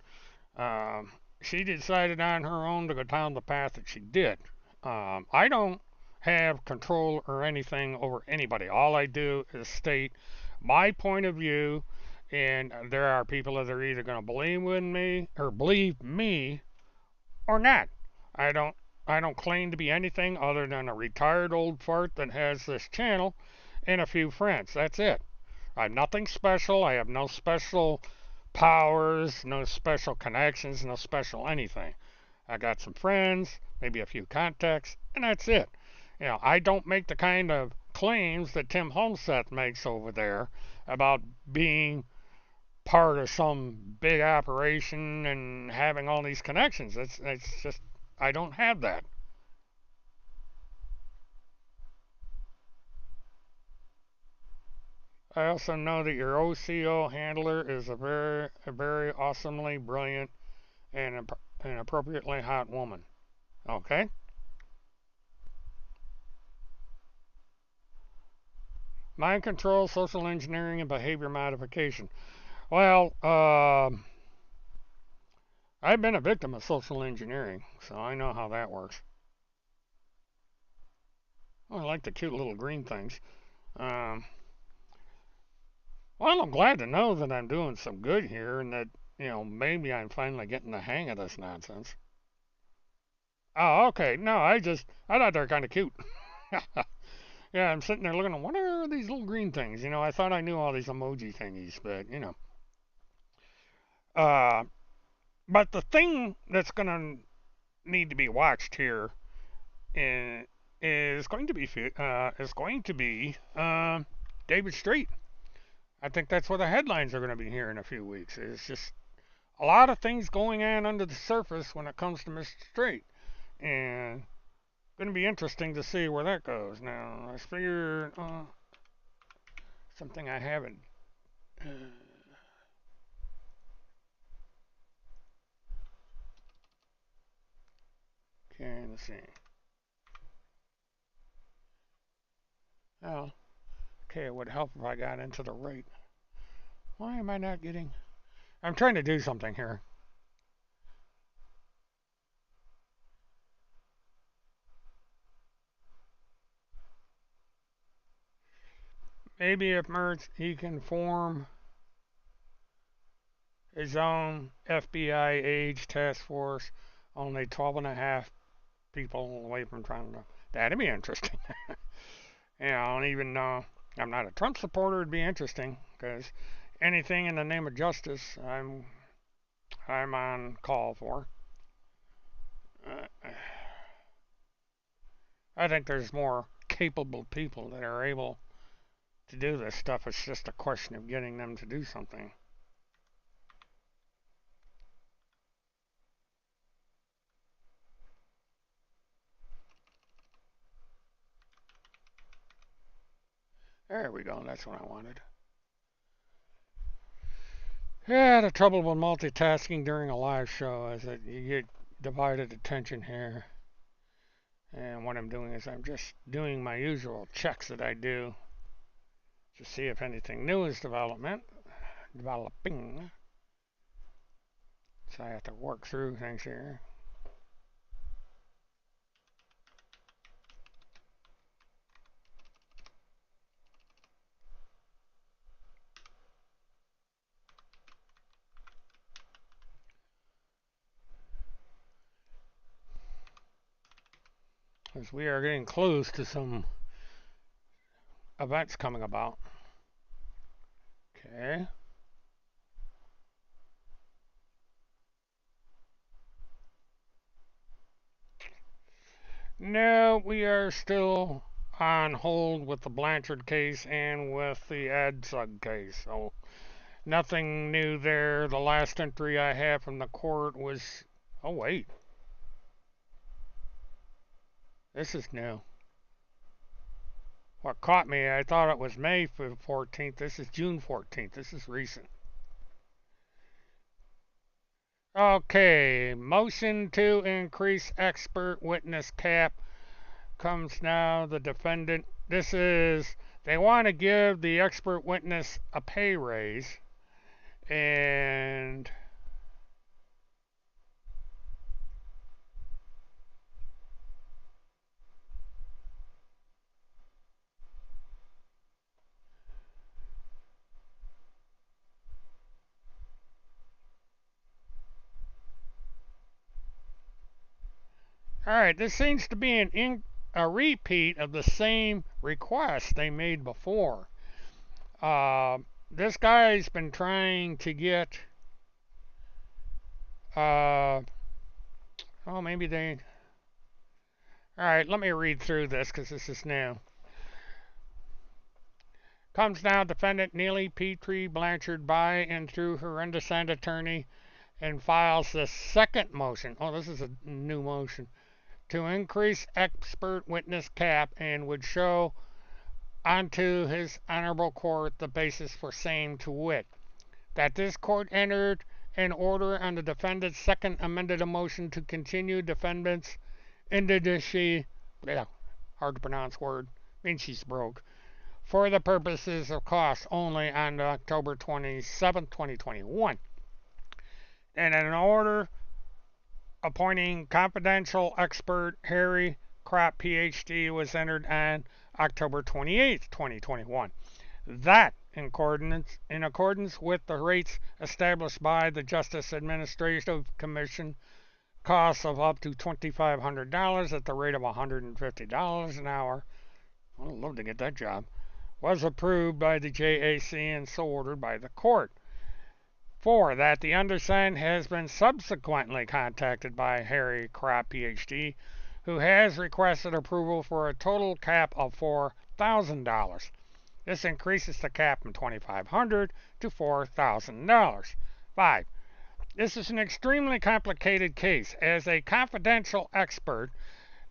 She decided on her own to go down the path that she did. I don't have control or anything over anybody. All I do is state my point of view, and there are people that are either going to believe me or not. I don't I don't claim to be anything other than a retired old fart that has this channel and a few friends. That's it. I'm nothing special. I have no special powers, no special connections, no special anything. I got some friends, maybe a few contacts, and that's it. I don't make the kind of claims that Tim Homestead makes over there about being part of some big operation and having all these connections. It's just, I don't have that. I also know that your OCO handler is a very awesomely brilliant and an appropriately hot woman. Okay? Mind control, social engineering, and behavior modification. Well, I've been a victim of social engineering, so I know how that works. Oh, I like the cute little green things. Um, well, I'm glad to know that I'm doing some good here and that, maybe I'm finally getting the hang of this nonsense. Oh, okay. No, I thought they were kind of cute. Yeah, I'm sitting there looking at what are these little green things? I thought I knew all these emoji thingies, but. Uh, but the thing that's going to need to be watched here is going to be David Street. I think that's what the headlines are going to be here in a few weeks. It's just a lot of things going on under the surface when it comes to Mr. Street, and going to be interesting to see where that goes. Now, I figure something I haven't. Okay, let's see. Oh, okay, it would help if I got into the right. Why am I not getting? I'm trying to do something here. Maybe if Mertz he can form his own FBI age task force, only 12 and a half people away from trying to. That'd be interesting. I don't even know. I'm not a Trump supporter. It'd be interesting because anything in the name of justice, I'm on call for. Uh, I think there's more capable people that are able to do this stuff. It's just a question of getting them to do something. There we go. That's what I wanted. Yeah, the trouble with multitasking during a live show is that you get divided attention here. And what I'm doing is I'm just doing my usual checks that I do to see if anything new is developing. So I have to work through things here. As we are getting close to some events coming about. Okay. No, we are still on hold with the Blanchard case and with the Adsug case. So nothing new there. The last entry I have from the court was. Oh, wait. This is new. What caught me, I thought it was May 14th. This is June 14th. This is recent. Okay, motion to increase expert witness cap comes now. The defendant, they want to give the expert witness a pay raise. And all right, this seems to be a repeat of the same request they made before. This guy's been trying to get. Maybe they. All right, let me read through this because this is new. Comes now, defendant Neely Petrie Blanchard by and through her undersigned attorney and files the second motion. Oh, this is a new motion. To increase expert witness cap and would show unto his honorable court the basis for same, to wit, that this court entered an order on the defendant's second amended motion to continue defendant's indigency, hard to pronounce word, means she's broke, for the purposes of cost only on October 27, 2021. And an order appointing confidential expert Harry Kropp, PhD, was entered on October 28, 2021. That, in accordance with the rates established by the Justice Administrative Commission, costs of up to $2,500 at the rate of $150 an hour, I'd love to get that job, was approved by the JAC and so ordered by the court. 4. That the undersigned has been subsequently contacted by Harry Kropp, PhD, who has requested approval for a total cap of $4,000. This increases the cap from $2,500 to $4,000. 5. This is an extremely complicated case. As a confidential expert,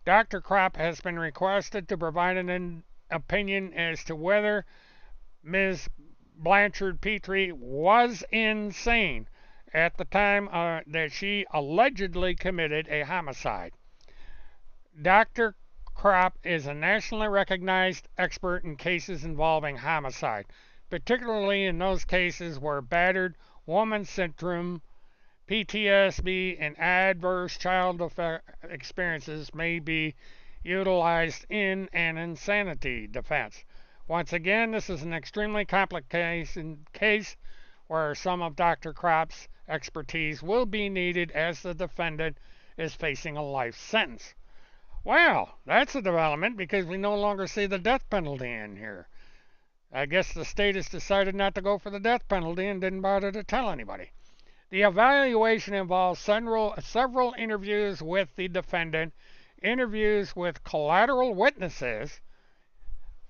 Dr. Kropp has been requested to provide an opinion as to whether Ms. Blanchard Petrie was insane at the time that she allegedly committed a homicide. Dr. Kropp is a nationally recognized expert in cases involving homicide, particularly in those cases where battered woman syndrome, PTSD, and adverse childhood experiences may be utilized in an insanity defense. Once again, this is an extremely complicated case where some of Dr. Kropp's expertise will be needed as the defendant is facing a life sentence. Well, that's a development because we no longer see the death penalty in here. I guess the state has decided not to go for the death penalty and didn't bother to tell anybody. The evaluation involves several interviews with the defendant, interviews with collateral witnesses,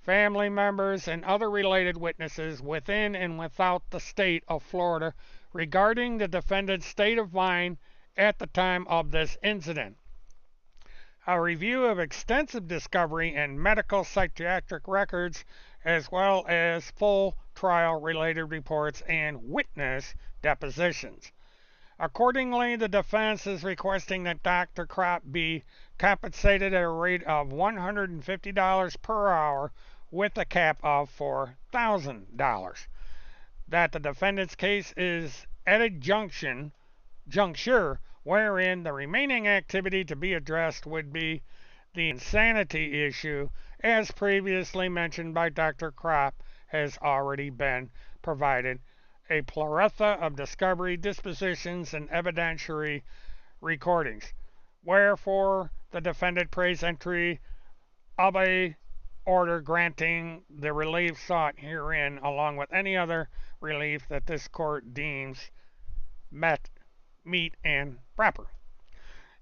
family members, and other related witnesses within and without the state of Florida regarding the defendant's state of mind at the time of this incident. A review of extensive discovery and medical psychiatric records, as well as full trial related reports and witness depositions. Accordingly, the defense is requesting that Dr. Kropp be compensated at a rate of $150 per hour with a cap of $4,000. That the defendant's case is at a juncture wherein the remaining activity to be addressed would be the insanity issue, as previously mentioned by Dr. Kropp, has already been provided a plethora of discovery, dispositions, and evidentiary recordings. Wherefore, the defendant prays entry of a order granting the relief sought herein, along with any other relief that this court deems meet and proper.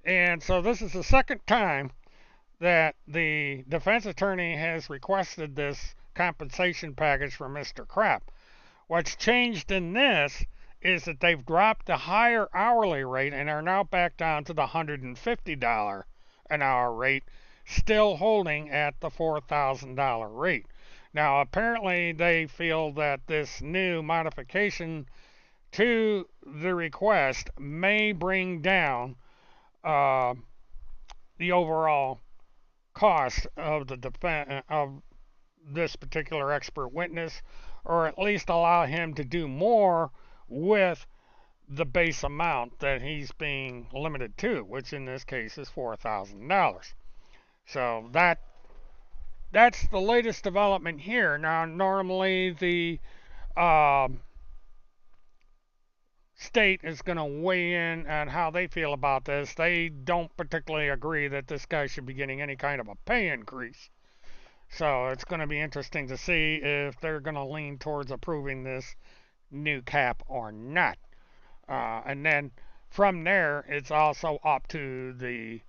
And so this is the second time that the defense attorney has requested this compensation package from Mr. Kropp. What's changed in this is that they've dropped the higher hourly rate and are now back down to the $150 an hour rate, still holding at the $4,000 rate. Now, apparently, they feel that this new modification to the request may bring down the overall cost of of this particular expert witness, or at least allow him to do more with the base amount that he's being limited to, which in this case is $4,000. So that's the latest development here. Now, normally the state is going to weigh in on how they feel about this. They don't particularly agree that this guy should be getting any kind of a pay increase. So it's going to be interesting to see if they're going to lean towards approving this new cap or not. And then from there, it's also up to the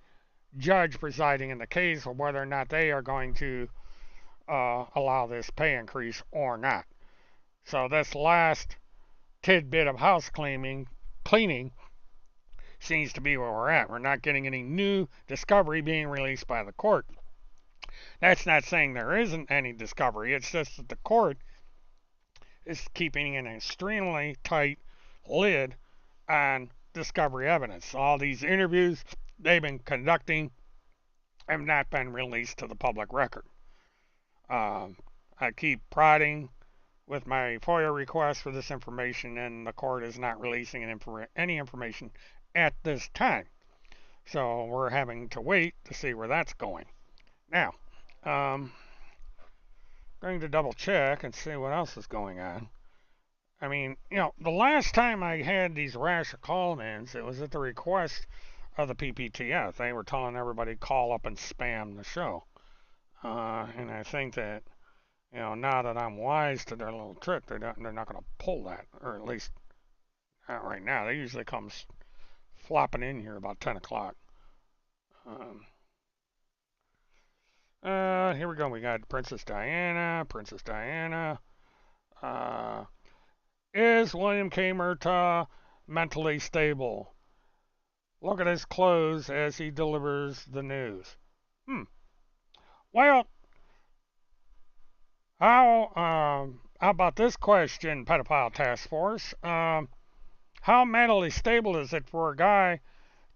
judge presiding in the case of whether or not they are going to allow this pay increase or not. So this last tidbit of house cleaning seems to be where we're at. We're not getting any new discovery being released by the court. That's not saying there isn't any discovery. It's just that the court is keeping an extremely tight lid on discovery evidence. All these interviews they've been conducting have not been released to the public record. I keep prodding with my FOIA request for this information, and the court is not releasing any information at this time. So we're having to wait to see where that's going. Now, going to double check and see what else is going on. I mean, the last time I had these rash of call-ins, it was at the request of the PPTF. They were telling everybody call up and spam the show. And I think that, now that I'm wise to their little trick, they're not going to pull that, or at least not right now. They usually come flopping in here about 10 o'clock. Here we go. We got Princess Diana. Is William K. Murtaugh mentally stable? Look at his clothes as he delivers the news. Well, how about this question, Pedophile Task Force? How mentally stable is it for a guy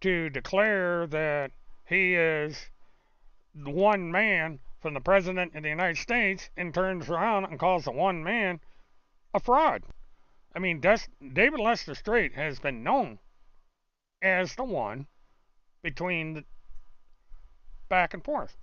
to declare that he is one man from the President of the United States and turns around and calls the one man a fraud? I mean, David Lester Strait has been known as the one between the back and forth.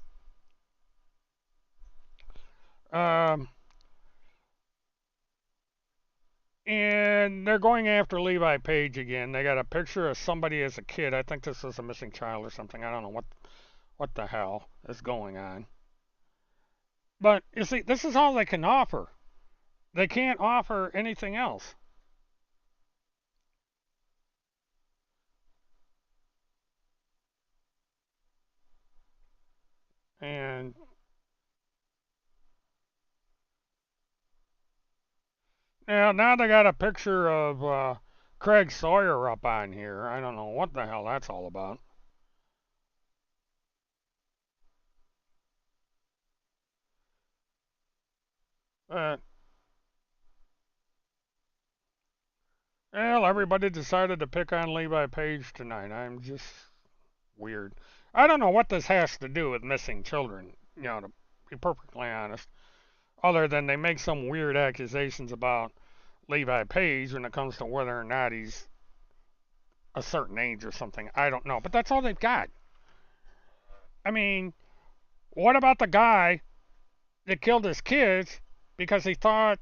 And they're going after Levi Page again. They got a picture of somebody as a kid. I think this was a missing child or something. I don't know what the hell is going on. But you see, this is all they can offer. They can't offer anything else. And now they got a picture of Craig Sawyer up on here. I don't know what the hell that's all about. Uh, well, everybody decided to pick on Levi Page tonight. I'm just weird. I don't know what this has to do with missing children, to be perfectly honest, other than they make some weird accusations about Levi Page when it comes to whether or not he's a certain age or something. I don't know. But that's all they've got. I mean, what about the guy that killed his kids because he thought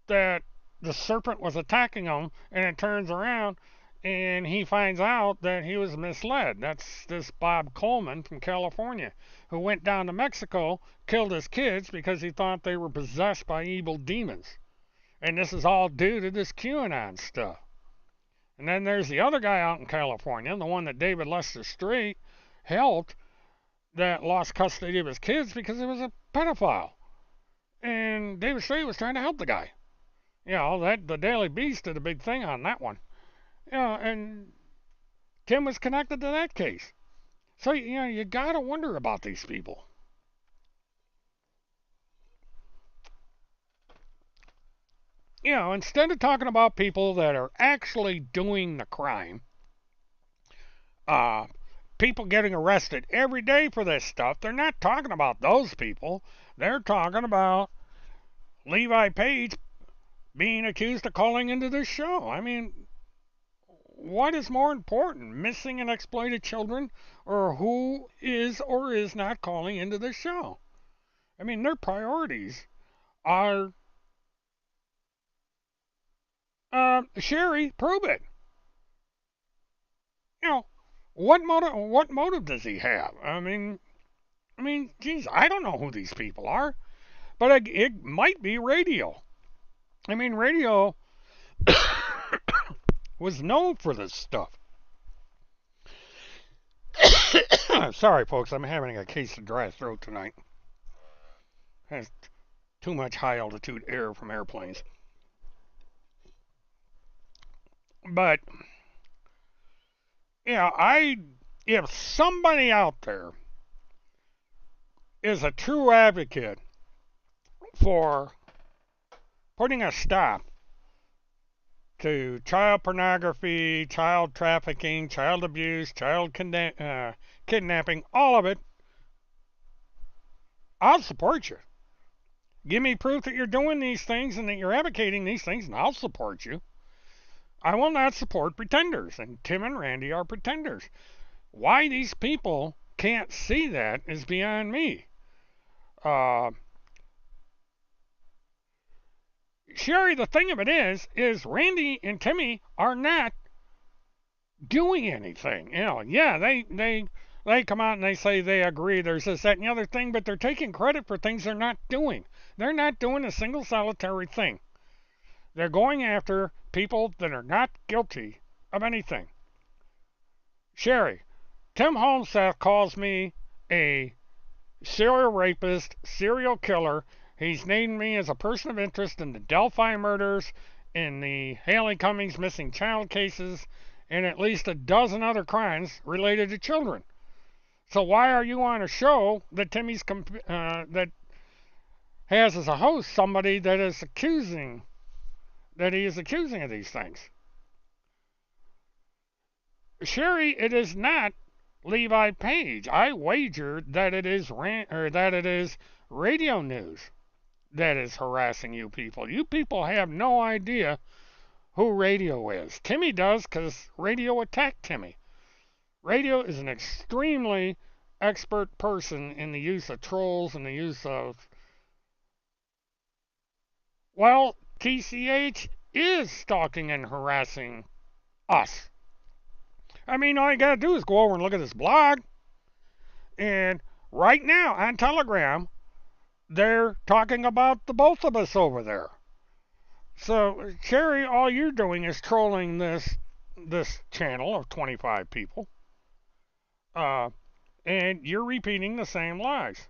that the serpent was attacking him, and it turns around and he finds out that he was misled? That's this Bob Coleman from California who went down to Mexico, killed his kids because he thought they were possessed by evil demons. And this is all due to this QAnon stuff. And then there's the other guy out in California, the one that David Lester Straight helped, that lost custody of his kids because he was a pedophile. And David Straight was trying to help the guy. The Daily Beast did a big thing on that one. And Tim was connected to that case. So, you gotta wonder about these people. Instead of talking about people that are actually doing the crime, people getting arrested every day for this stuff, they're not talking about those people. They're talking about Levi Page being accused of calling into this show. I mean, what is more important, missing and exploited children, or who is or is not calling into this show? I mean, their priorities are, Sherry, prove it. What motive does he have? I mean, geez, I don't know who these people are, but it might be radio. I mean, radio was known for this stuff. Sorry, folks, I'm having a case of dry throat tonight. Has too much high altitude air from airplanes. But if somebody out there is a true advocate for putting a stop to child pornography, child trafficking, child abuse, child kidnapping, all of it, I'll support you. Give me proof that you're doing these things and that you're advocating these things, and I'll support you. I will not support pretenders, and Tim and Randy are pretenders. Why these people can't see that is beyond me. Sherry, the thing of it is Randy and Timmy are not doing anything. They come out and they say they agree there's this, that, and the other thing, but they're taking credit for things they're not doing. They're not doing a single solitary thing. They're going after people that are not guilty of anything. Sherry, Tim Holmseth calls me a serial rapist, serial killer. He's named me as a person of interest in the Delphi murders, in the Haley Cummings missing child cases, and at least a dozen other crimes related to children. So why are you on a show that that has as a host somebody that he is accusing of these things? Sherry, it is not Levi Page. I wager that it is radio news that is harassing you people. You people have no idea who radio is. Timmy does because radio attacked Timmy. Radio is an extremely expert person in the use of trolls and the use of, well, TCH, is stalking and harassing us. I mean, all you gotta do is go over and look at this blog. And right now on Telegram, they're talking about the both of us over there. So, Cherry, all you're doing is trolling this channel of 25 people, and you're repeating the same lies.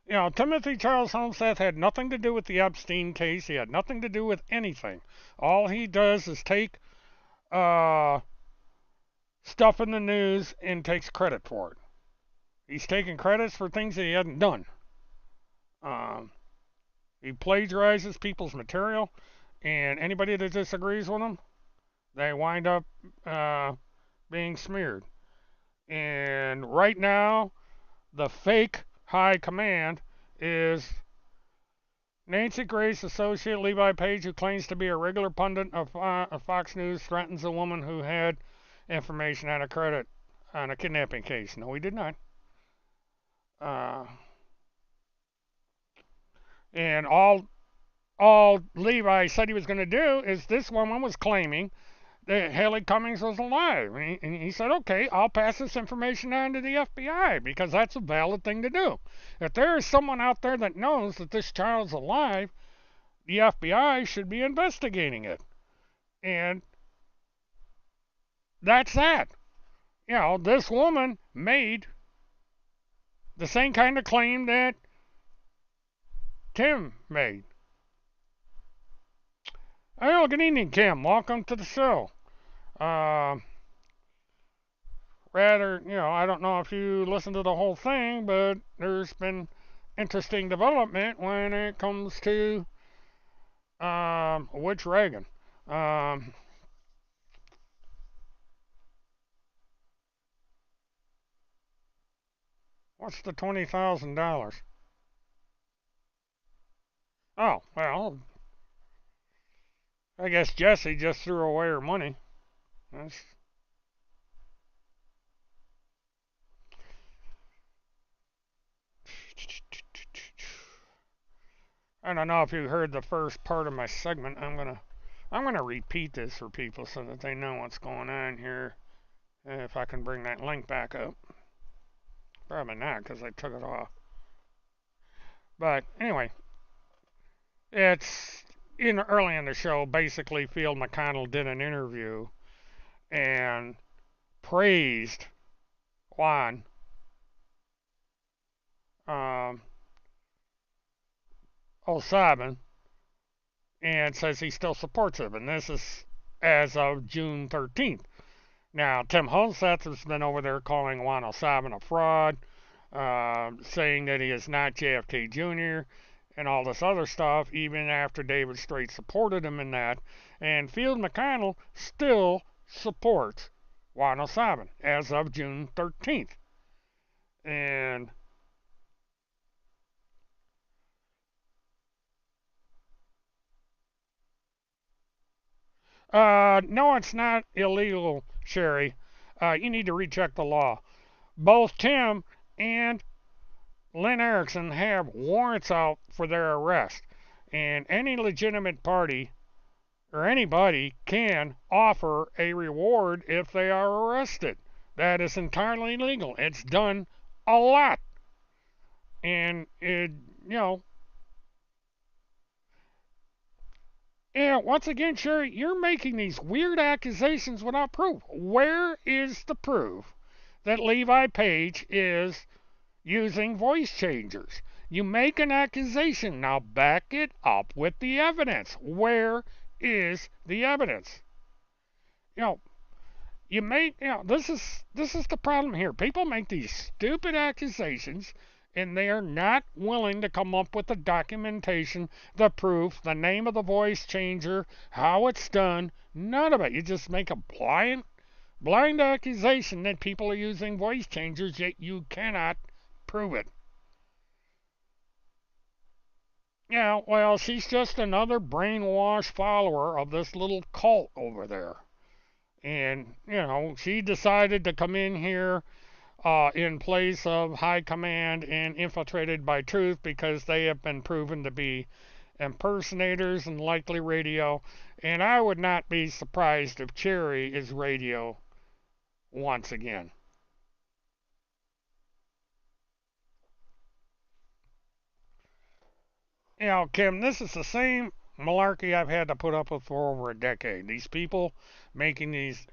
You know, Timothy Charles Homestead had nothing to do with the Epstein case. He had nothing to do with anything. All he does is take stuff in the news and takes credit for it. He's taking credits for things that he hadn't done. He plagiarizes people's material, and anybody that disagrees with him, they wind up being smeared. And right now, the fake high command is Nancy Grace, associate Levi Page, who claims to be a regular pundit of Fox News, threatens a woman who had information on a credit on a kidnapping case. No, he did not. And all Levi said he was going to do is this woman was claiming that Haley Cummings was alive. And he said, okay, I'll pass this information on to the FBI because that's a valid thing to do. If there is someone out there that knows that this child's alive, the FBI should be investigating it. And that's that. You know, this woman made the same kind of claim that Tim made. Well, good evening, Kim. Welcome to the show. Rather, you know, I don't know if you listened to the whole thing, but there's been interesting development when it comes to which Reagan. What's the $20,000? Oh, well, I guess Jessie just threw away her money. That's... I don't know if you heard the first part of my segment. I'm gonna repeat this for people so that they know what's going on here. If I can bring that link back up. Probably not because I took it off. But anyway, it's early in the show. Basically, Field McConnell did an interview and praised Juan O'Sullivan and says he still supports him. And this is as of June 13th. Now, Tim Hulseth has been over there calling Juan O'Sullivan a fraud, saying that he is not JFK Jr., and all this other stuff, even after David Strait supported him in that. And Field McConnell still supports Juan O'Sullivan as of June 13th. And no, it's not illegal, Sherry. You need to recheck the law. Both Tim and Lynn Erickson have warrants out for their arrest. And any legitimate party or anybody can offer a reward if they are arrested. That is entirely legal. It's done a lot. And, once again, Sherry, you're making these weird accusations without proof. Where is the proof that Levi Page is using voice changers? You make an accusation. Now back it up with the evidence. Where is the evidence? This is the problem here. People make these stupid accusations and they are not willing to come up with the documentation, the proof, the name of the voice changer, how it's done. None of it. You just make a blind accusation that people are using voice changers, yet you cannot prove it. Yeah, well, she's just another brainwashed follower of this little cult over there. And, she decided to come in here in place of high command and infiltrated by truth because they have been proven to be impersonators, and likely radio. And I would not be surprised if Cherry is radio once again. You know, Kim, this is the same malarkey I've had to put up with for over a decade. These people making these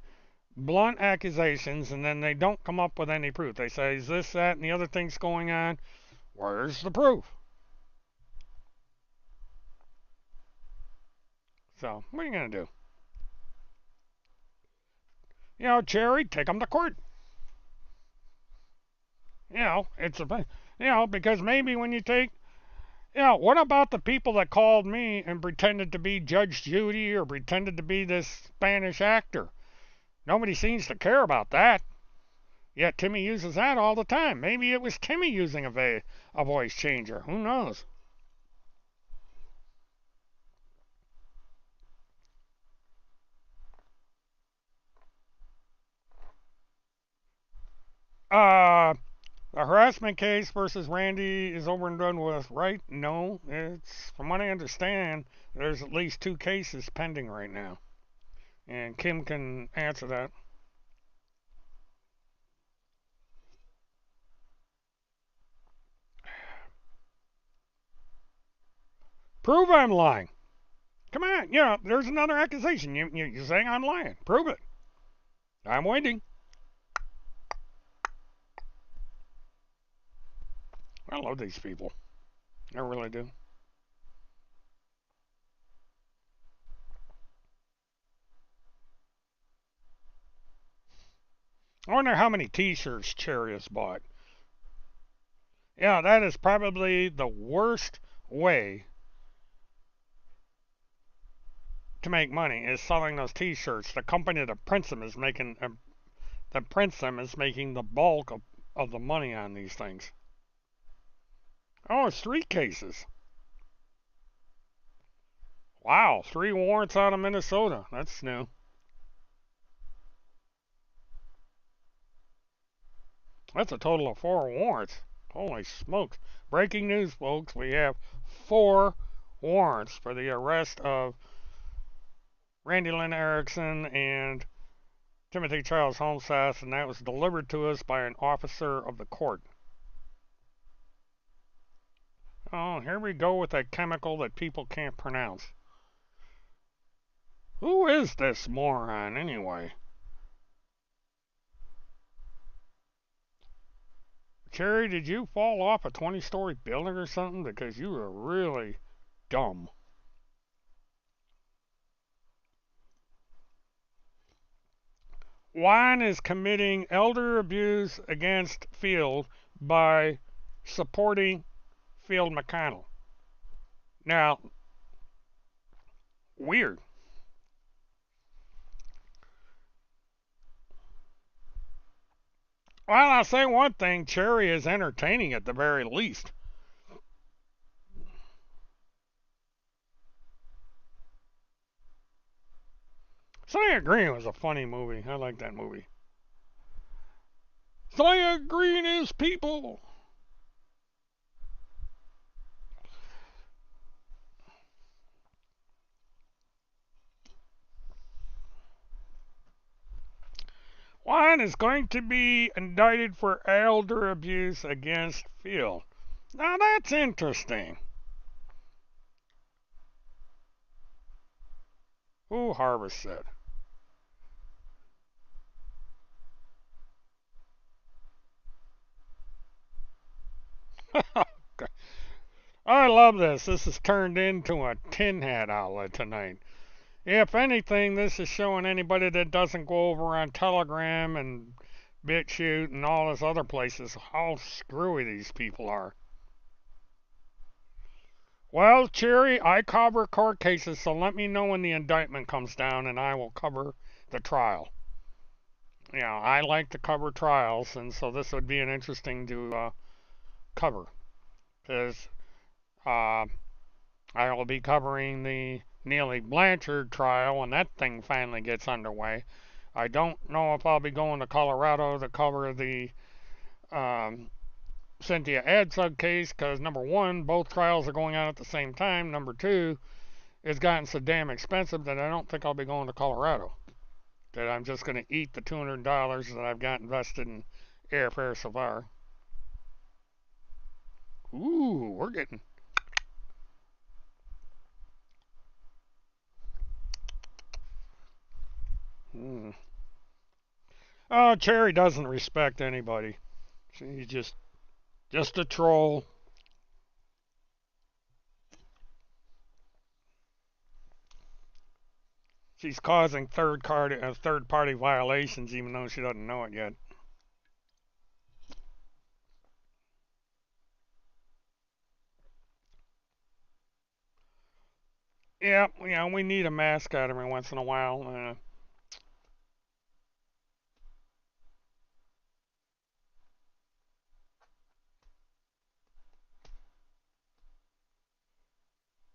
blunt accusations and then they don't come up with any proof. They say, is this, that, and the other thing's going on? Where's the proof? So, what are you going to do? You know, Cherry, take them to court. You know, it's a, you know, because maybe when you take, you know, what about the people that called me and pretended to be Judge Judy or pretended to be this Spanish actor? Nobody seems to care about that. Yet Timmy uses that all the time. Maybe it was Timmy using a voice changer. Who knows? The harassment case versus Randy is over and done with, right? No, it's from what I understand, there's at least 2 cases pending right now, and Kim can answer that. Prove I'm lying. Come on, you know, there's another accusation. You're saying I'm lying. Prove it. I'm waiting. I love these people. I really do. I wonder how many t-shirts Cherry has bought. Yeah, that is probably the worst way to make money is selling those t-shirts. The company that prints them is making the bulk of the money on these things. Oh, it's 3 cases. Wow, 3 warrants out of Minnesota. That's new. That's a total of 4 warrants. Holy smokes. Breaking news, folks. We have 4 warrants for the arrest of Randy Lynn Erickson and Timothy Charles Holmsass, and that was delivered to us by an officer of the court. Oh, here we go with that chemical that people can't pronounce. Who is this moron, anyway? Cherry, did you fall off a 20-story building or something? Because you were really dumb. Juan is committing elder abuse against Field by supporting Field McConnell. Now, weird. Well, I'll say one thing, Cherry is entertaining at the very least. Soylent Green was a funny movie. I like that movie. Soylent Green is people. Juan is going to be indicted for elder abuse against Field. Now that's interesting. Who harvested? I love this. This has turned into a tin hat outlet tonight. If anything, this is showing anybody that doesn't go over on Telegram and BitChute and all those other places how screwy these people are. Well, Cherry, I cover court cases, so let me know when the indictment comes down and I will cover the trial. You know, I like to cover trials, and so this would be an interesting to cover. Because I will be covering the Neely Blanchard trial when that thing finally gets underway. I don't know if I'll be going to Colorado to cover the Cynthia Adsug case because, number one, both trials are going on at the same time. Number two, it's gotten so damn expensive that I don't think I'll be going to Colorado. That I'm just going to eat the $200 that I've got invested in airfare so far. Ooh, we're getting... Oh, Cherry doesn't respect anybody. She's just a troll. She's causing third-party violations even though she doesn't know it yet. Yeah, we need a mascot every once in a while.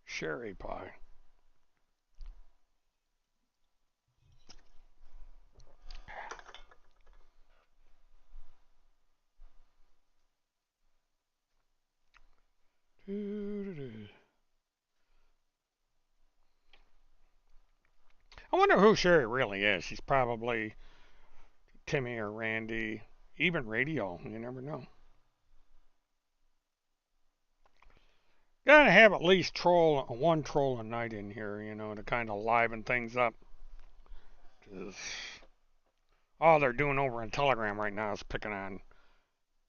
Sherry pie. I wonder who Sherry really is. She's probably Timmy or Randy, even radio. You never know. Gotta have at least one troll a night in here, to kind of liven things up. All they're doing over in Telegram right now is picking on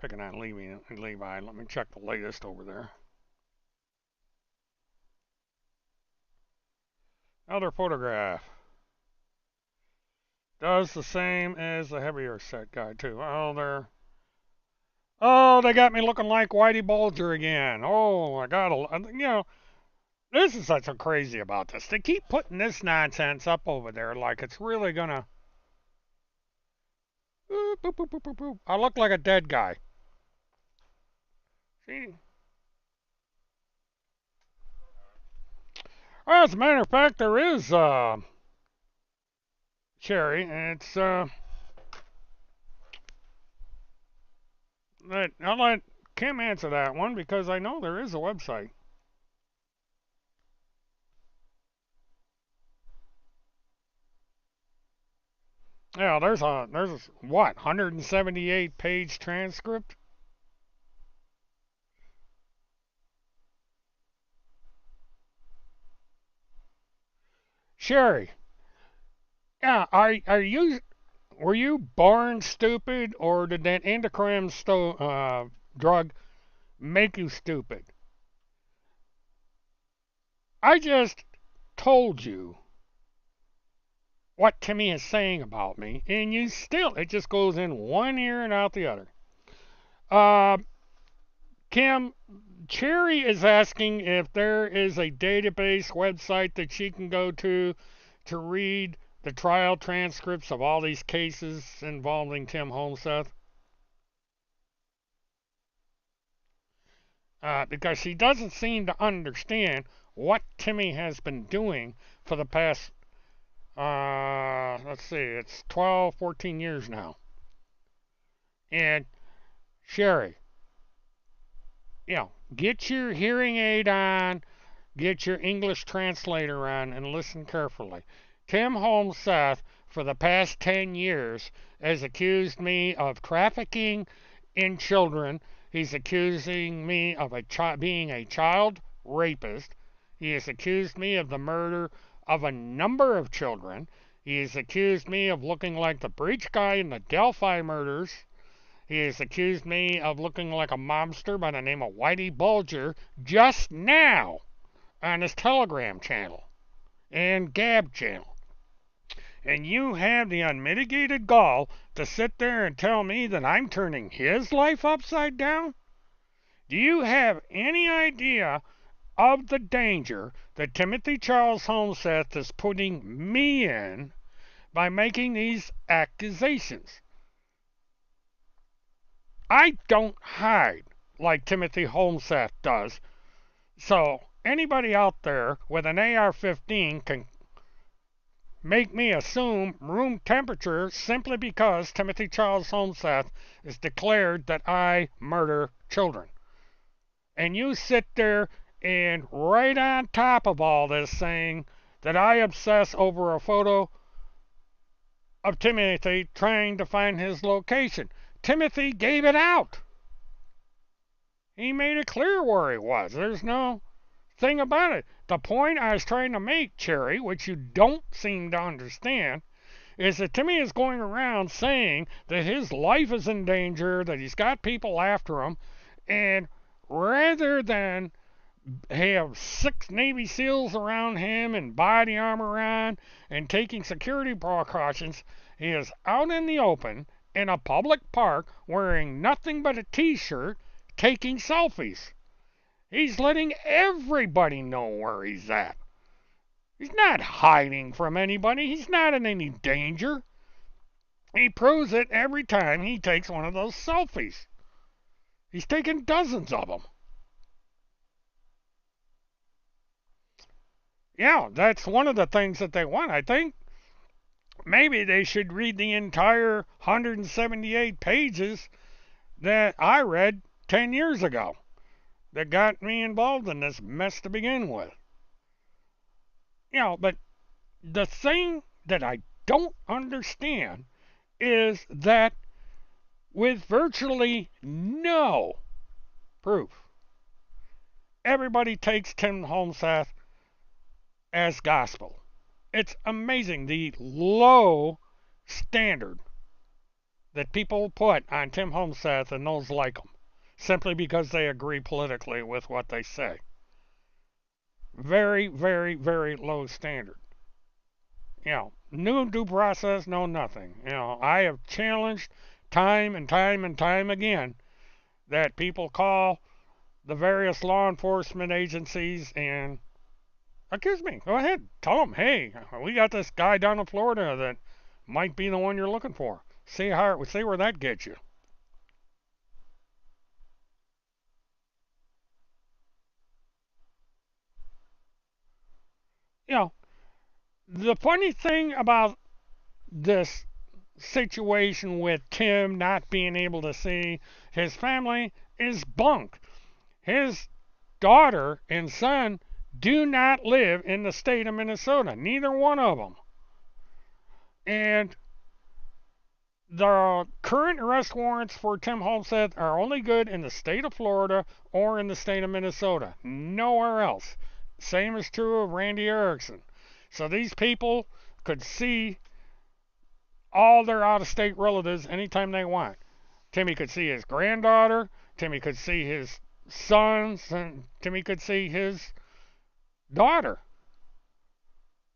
Levi. Let me check the latest over there. Another photograph. Does the same as the heavier set guy too. Oh, they got me looking like Whitey Bulger again. Oh, I gotta, this is what's so crazy about this. They keep putting this nonsense up over there like it's really gonna. Boop, boop, boop, boop, boop. I look like a dead guy. See? Well, as a matter of fact, there is Cherry, and it's I'll let Kim answer that one because I know there is a website. Yeah, there's what, 178 page transcript? Sherry, yeah, were you born stupid or did that endocrine drug make you stupid? I just told you what Timmy is saying about me, and it just goes in one ear and out the other. Kim, Cherry is asking if there is a database website that she can go to read the trial transcripts of all these cases involving Tim Holmseth. Because she doesn't seem to understand what Timmy has been doing for the past, let's see, it's 12, 14 years now. And Sherry, get your hearing aid on, get your English translator on, and listen carefully. Tim Holmseth, for the past 10 years, has accused me of trafficking in children. He's accusing me of being a child rapist. He has accused me of the murder of a number of children. He has accused me of looking like the breach guy in the Delphi murders. He has accused me of looking like a mobster by the name of Whitey Bulger just now on his Telegram channel and Gab channel. And you have the unmitigated gall to sit there and tell me that I'm turning his life upside down? Do you have any idea of the danger that Timothy Charles Holmseth is putting me in by making these accusations? I don't hide like Timothy Holmseth does. So anybody out there with an AR-15 can make me assume room temperature simply because Timothy Charles Holmseth is declared that I murder children. And you sit there and right on top of all this saying that I obsess over a photo of Timothy trying to find his location. Timothy gave it out. He made it clear where he was. There's no thing about it. The point I was trying to make, Cherry, which you don't seem to understand, is that Timmy is going around saying that his life is in danger, that he's got people after him, and rather than have 6 Navy SEALs around him and body armor on and taking security precautions, he is out in the open in a public park wearing nothing but a t-shirt taking selfies. He's letting everybody know where he's at. He's not hiding from anybody. He's not in any danger. He proves it every time he takes one of those selfies. He's taken dozens of them. Yeah, that's one of the things that they want. I think maybe they should read the entire 178 pages that I read 10 years ago that got me involved in this mess to begin with. But the thing that I don't understand is that with virtually no proof, everybody takes Tim Holmseth as gospel. It's amazing the low standard that people put on Tim Holmseth and those like him, simply because they agree politically with what they say. Very, very, very low standard. No due process, no nothing. I have challenged time and time and time again that people call the various law enforcement agencies and accuse me. Go ahead. Tell them, hey, we got this guy down in Florida that might be the one you're looking for. See where that gets you. The funny thing about this situation with Tim not being able to see his family is bunk. His daughter and son do not live in the state of Minnesota. Neither one of them. And the current arrest warrants for Tim Holmseth are only good in the state of Florida or in the state of Minnesota. Nowhere else. Same is true of Randy Erickson. So these people could see all their out-of-state relatives anytime they want. Timmy could see his granddaughter. Timmy could see his sons. And Timmy could see his daughter.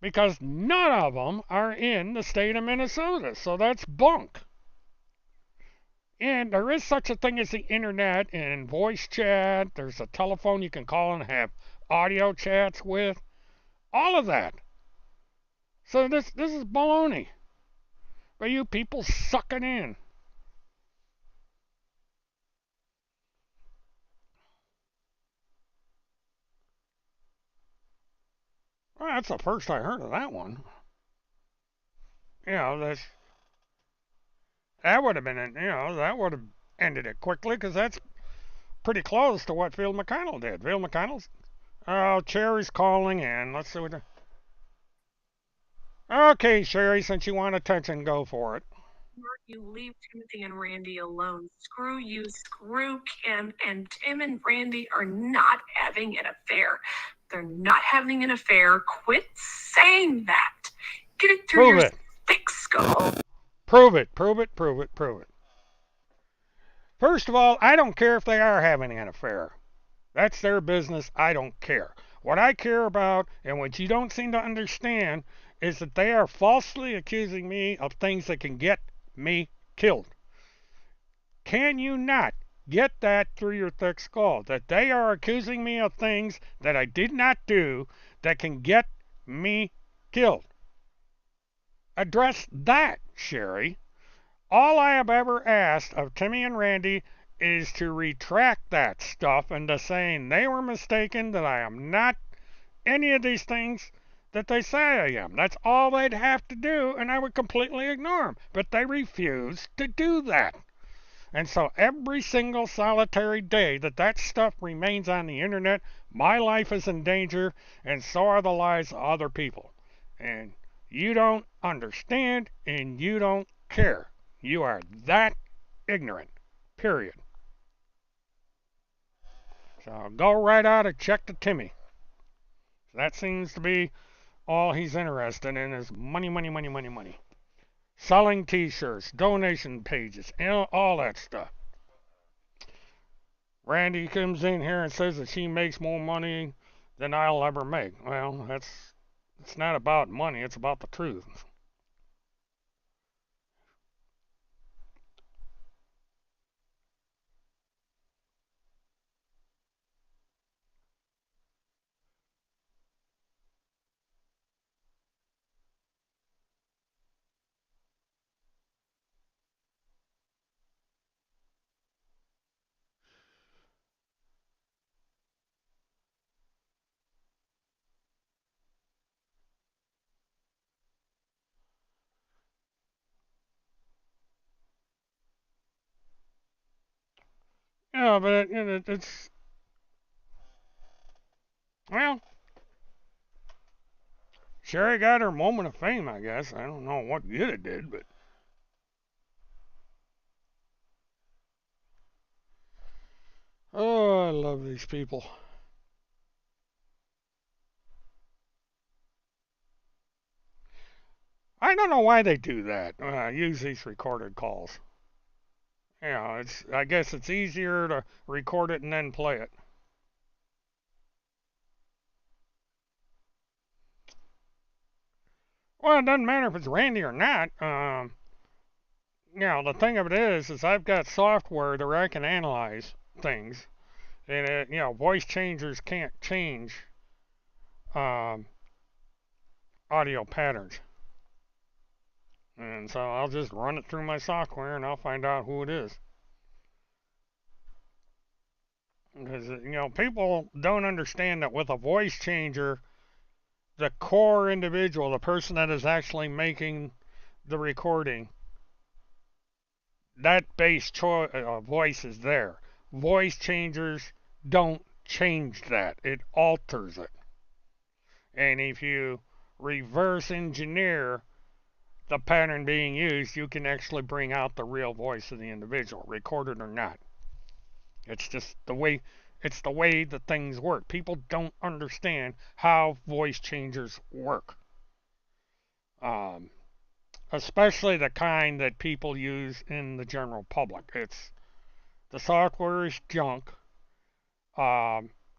Because none of them are in the state of Minnesota. So that's bunk. And there is such a thing as the internet and voice chat. There's a telephone you can call and have audio chats with. All of that. So this is baloney. But you people suck it in. Well, that's the first I heard of that one. That would have been, that would have ended it quickly because that's pretty close to what Phil McConnell did. Phil McConnell's, Cherry's calling in. Let's see what. Okay, Sherry, since you want attention, go for it. You leave Timothy and Randy alone. Screw you, screw Kim, and Tim and Randy are not having an affair. They're not having an affair. Quit saying that. Get it through Prove your it. thick skull. Prove it, prove it, prove it, prove it. First of all, I don't care if they are having an affair. That's their business. I don't care. What I care about, and what you don't seem to understand, is that they are falsely accusing me of things that can get me killed. Can you not get that through your thick skull? That they are accusing me of things that I did not do that can get me killed. Address that, Sherry. All I have ever asked of Timmy and Randy is to retract that stuff into saying they were mistaken, that I am not any of these things that they say I am. That's all they'd have to do, and I would completely ignore them. But they refuse to do that. And so every single solitary day that that stuff remains on the internet, my life is in danger, and so are the lives of other people. And you don't understand, and you don't care. You are that ignorant. Period. So go right out and check to Timmy. That seems to be all he's interested in is money, money, money, money, money. Selling t-shirts, donation pages, and all that stuff. Randy comes in here and says that she makes more money than I'll ever make. Well, it's not about money, it's about the truth. Yeah, but it's well, Sherry got her moment of fame, I guess. I don't know what good it did, but oh, I love these people. I don't know why they do that. Use these recorded calls. It's I guess it's easier to record it and then play it. Well, it doesn't matter if it's Randy or not. The thing of it is I've got software that I can analyze things, and voice changers can't change um, audio patterns, and so I'll just run it through my software and I'll find out who it is. Because people don't understand that with a voice changer, the core individual, the person that is actually making the recording, that voice is there. Voice changers don't change that. It alters it. And if you reverse engineer the pattern being used, you can actually bring out the real voice of the individual, recorded or not. It's just the way that things work. People don't understand how voice changers work. Especially the kind that people use in the general public. The software is junk.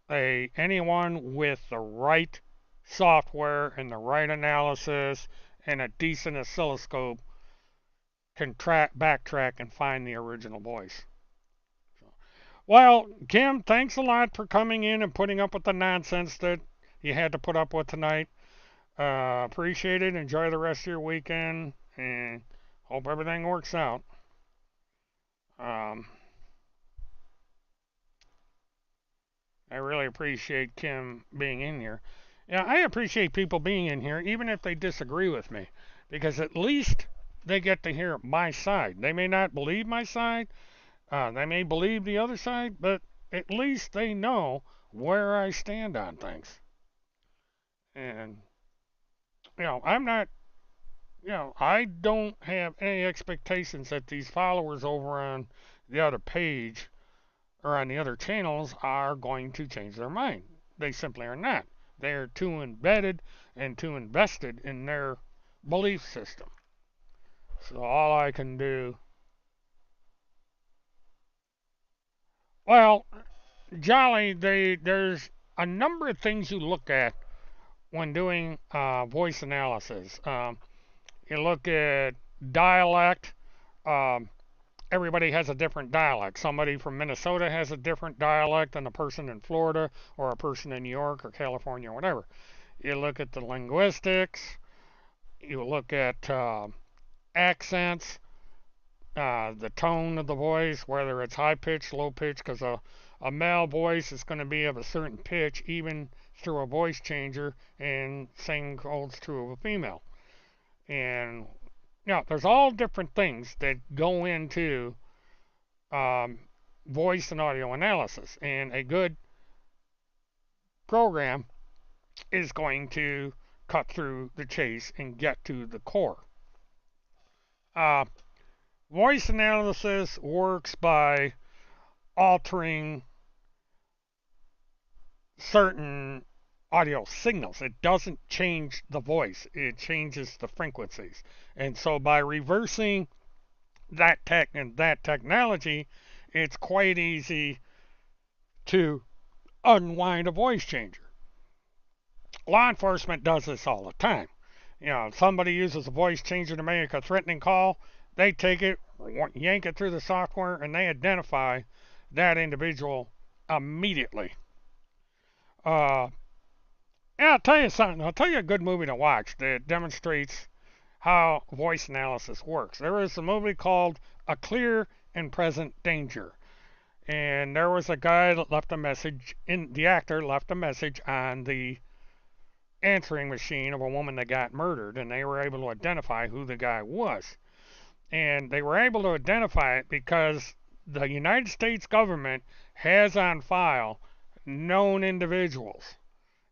Anyone with the right software and the right analysis and a decent oscilloscope can backtrack and find the original voice. Well, Kim, thanks a lot for coming in and putting up with the nonsense that you had to put up with tonight. Appreciate it. Enjoy the rest of your weekend, and hope everything works out. I really appreciate Kim being in here. Yeah, I appreciate people being in here, even if they disagree with me, because at least they get to hear my side. They may not believe my side, they may believe the other side, but at least they know where I stand on things. And, I'm not, I don't have any expectations that these followers over on the other page or on the other channels are going to change their mind. They simply are not. They're too embedded and too invested in their belief system. So all I can do, well, Jolly, there's a number of things you look at when doing voice analysis. You look at dialect. Everybody has a different dialect. Somebody from Minnesota has a different dialect than a person in Florida or a person in New York or California or whatever. You look at the linguistics. You look at accents, the tone of the voice, whether it's high pitch, low pitch, because a male voice is going to be of a certain pitch, even through a voice changer, and same holds true of a female. And there's all different things that go into um, voice and audio analysis, and a good program is going to cut through the chase and get to the core. Uh, Voice analysis works by altering certain audio signals. It doesn't change the voice, it changes the frequencies. And so by reversing that technology, it's quite easy to unwind a voice changer. Law enforcement does this all the time. Somebody uses a voice changer to make a threatening call, they take it, yank it through the software, and they identify that individual immediately. And I'll tell you something. I'll tell you a good movie to watch that demonstrates how voice analysis works. There was a movie called A Clear and Present Danger. And there was a guy that left a message, the actor left a message on the answering machine of a woman that got murdered, and they were able to identify who the guy was. And they were able to identify it because the United States government has on file known individuals.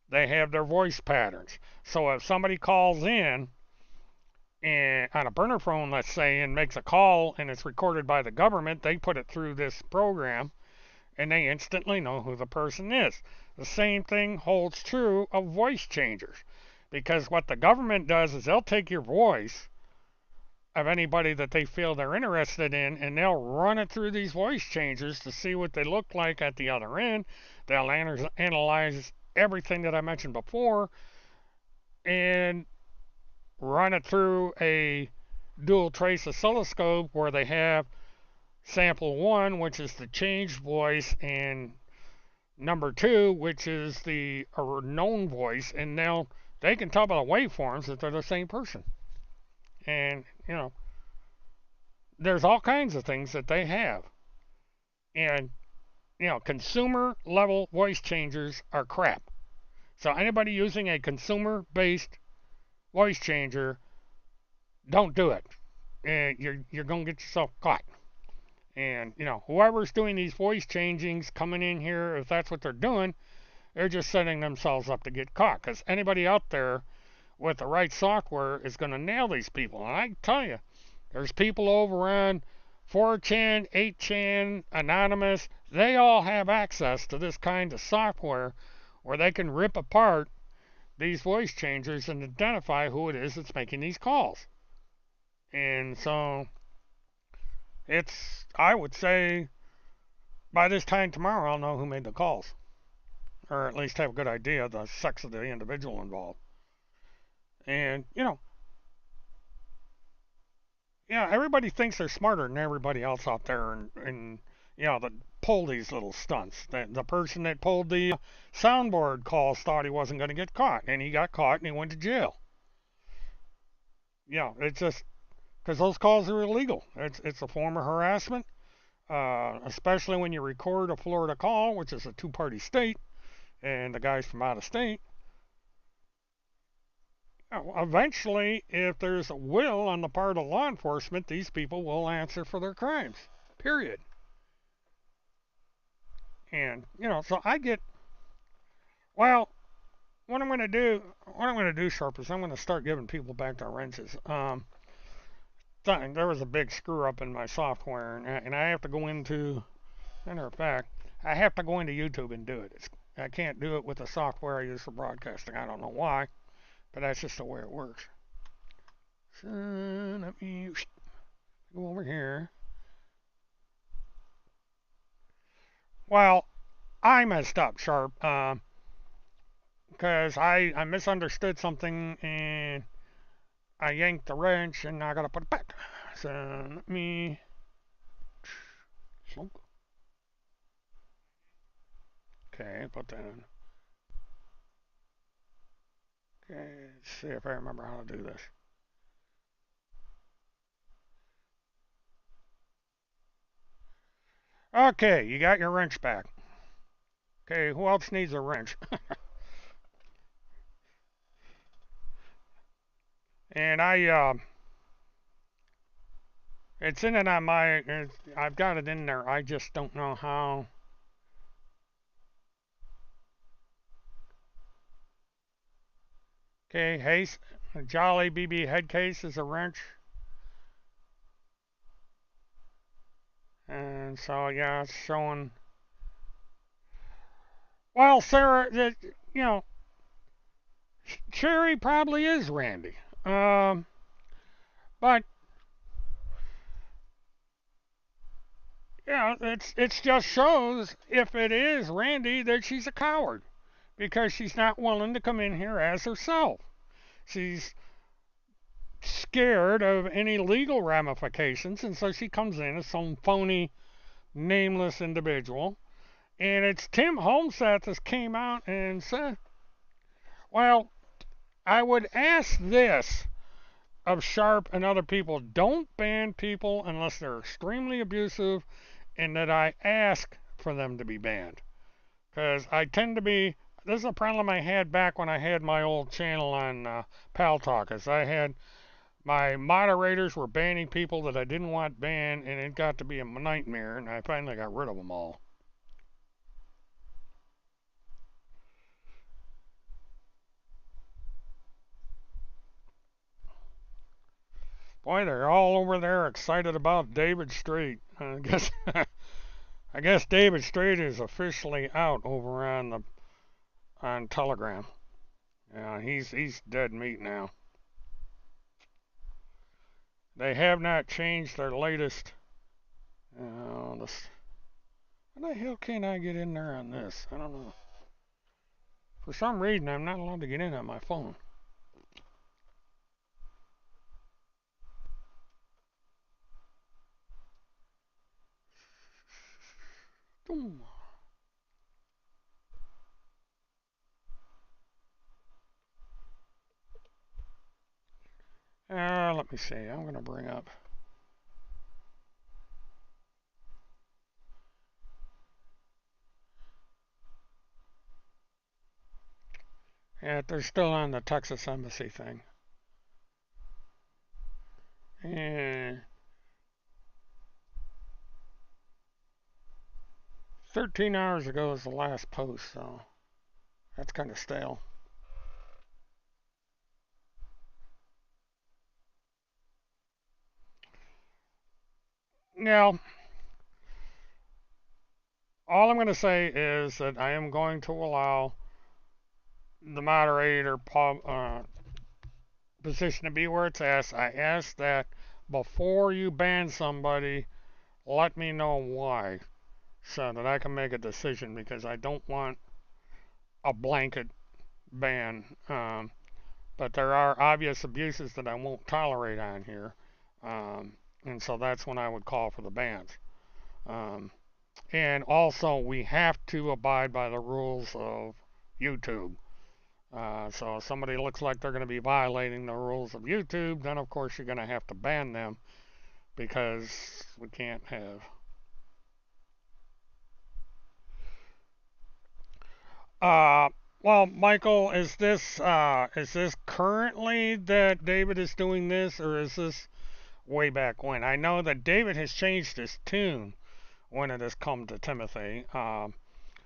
They have their voice patterns. So if somebody calls in and on a burner phone, let's say, and makes a call and it's recorded by the government, they put it through this program and they instantly know who the person is. The same thing holds true of voice changers, because what the government does is they'll take your voice of anybody that they feel they're interested in, and they'll run it through these voice changers to see what they look like at the other end. They'll analyze everything that I mentioned before and run it through a dual trace oscilloscope where they have sample 1, which is the changed voice, and number 2, which is the known voice, and they can tell by the waveforms that they're the same person. And there's all kinds of things that they have. And consumer level voice changers are crap. So anybody using a consumer based voice changer, don't do it. And you're going to get yourself caught. And whoever's doing these voice changings coming in here, if that's what they're doing, they're just setting themselves up to get caught, because anybody out there with the right software is going to nail these people. And I can tell you, there's people over on 4chan, 8chan, Anonymous. They all have access to this kind of software where they can rip apart these voice changers and identify who it is that's making these calls. And so I would say by this time tomorrow I'll know who made the calls, or at least have a good idea of the sex of the individual involved. And everybody thinks they're smarter than everybody else out there, and that pull these little stunts. The person that pulled the soundboard calls thought he wasn't going to get caught, and he got caught and he went to jail. It's just because those calls are illegal. It's a form of harassment, especially when you record a Florida call, which is a two-party state, and the guy's from out of state. Eventually, if there's a will on the part of law enforcement, these people will answer for their crimes. Period. And so I get. Well, what I'm going to do, Sharp, is I'm going to start giving people back their wrenches. There was a big screw up in my software, and I have to go into. Matter of fact, I have to go into YouTube and do it. I can't do it with the software I use for broadcasting. I don't know why. But that's just the way it works. So let me go over here. Well, I messed up, Sharp, because I misunderstood something and I yanked the wrench and I gotta put it back. So let me. Okay, put that in. Okay, let's see if I remember how to do this. Okay, you got your wrench back. Okay, who else needs a wrench? And it's in it on I've got it in there. I just don't know how. Okay, Hayes, a Jolly BB head case is a wrench. And so, yeah, it's showing. Well, Sarah, you know, Cherry probably is Randy. Um, but yeah, it's just shows if it is Randy that she's a coward because she's not willing to come in here as herself. She's scared of any legal ramifications, and so she comes in as some phony, nameless individual. And it's Tim Homeseth that came out and said, well, I would ask this of Sharp and other people: don't ban people unless they're extremely abusive and that I ask for them to be banned. Because I tend to be, this is a problem I had back when I had my old channel on Pal Talk, is I had, my moderators were banning people that I didn't want banned, and it got to be a nightmare, and I finally got rid of them all. Boy, they're all over there excited about David Strait. I guess I guess David Strait is officially out over on Telegram. Yeah, he's dead meat now. They have not changed their latest. This, how the hell can I get in there on this? I don't know. For some reason, I'm not allowed to get in on my phone. Let me see. I'm going to bring up. Yeah, they're still on the Texas Embassy thing. And 13 hours ago was the last post, so that's kind of stale. Now, all I'm going to say is that I am going to allow the moderator position to be where it's at. I ask that before you ban somebody, let me know why, so that I can make a decision, because I don't want a blanket ban. But there are obvious abuses that I won't tolerate on here, and so that's when I would call for the bans. And also, we have to abide by the rules of YouTube. So if somebody looks like they're going to be violating the rules of YouTube, then of course you're going to have to ban them, because we can't have. Well, Michael, is this currently that David is doing this, or is this way back when? I know that David has changed his tune when it has come to Timothy.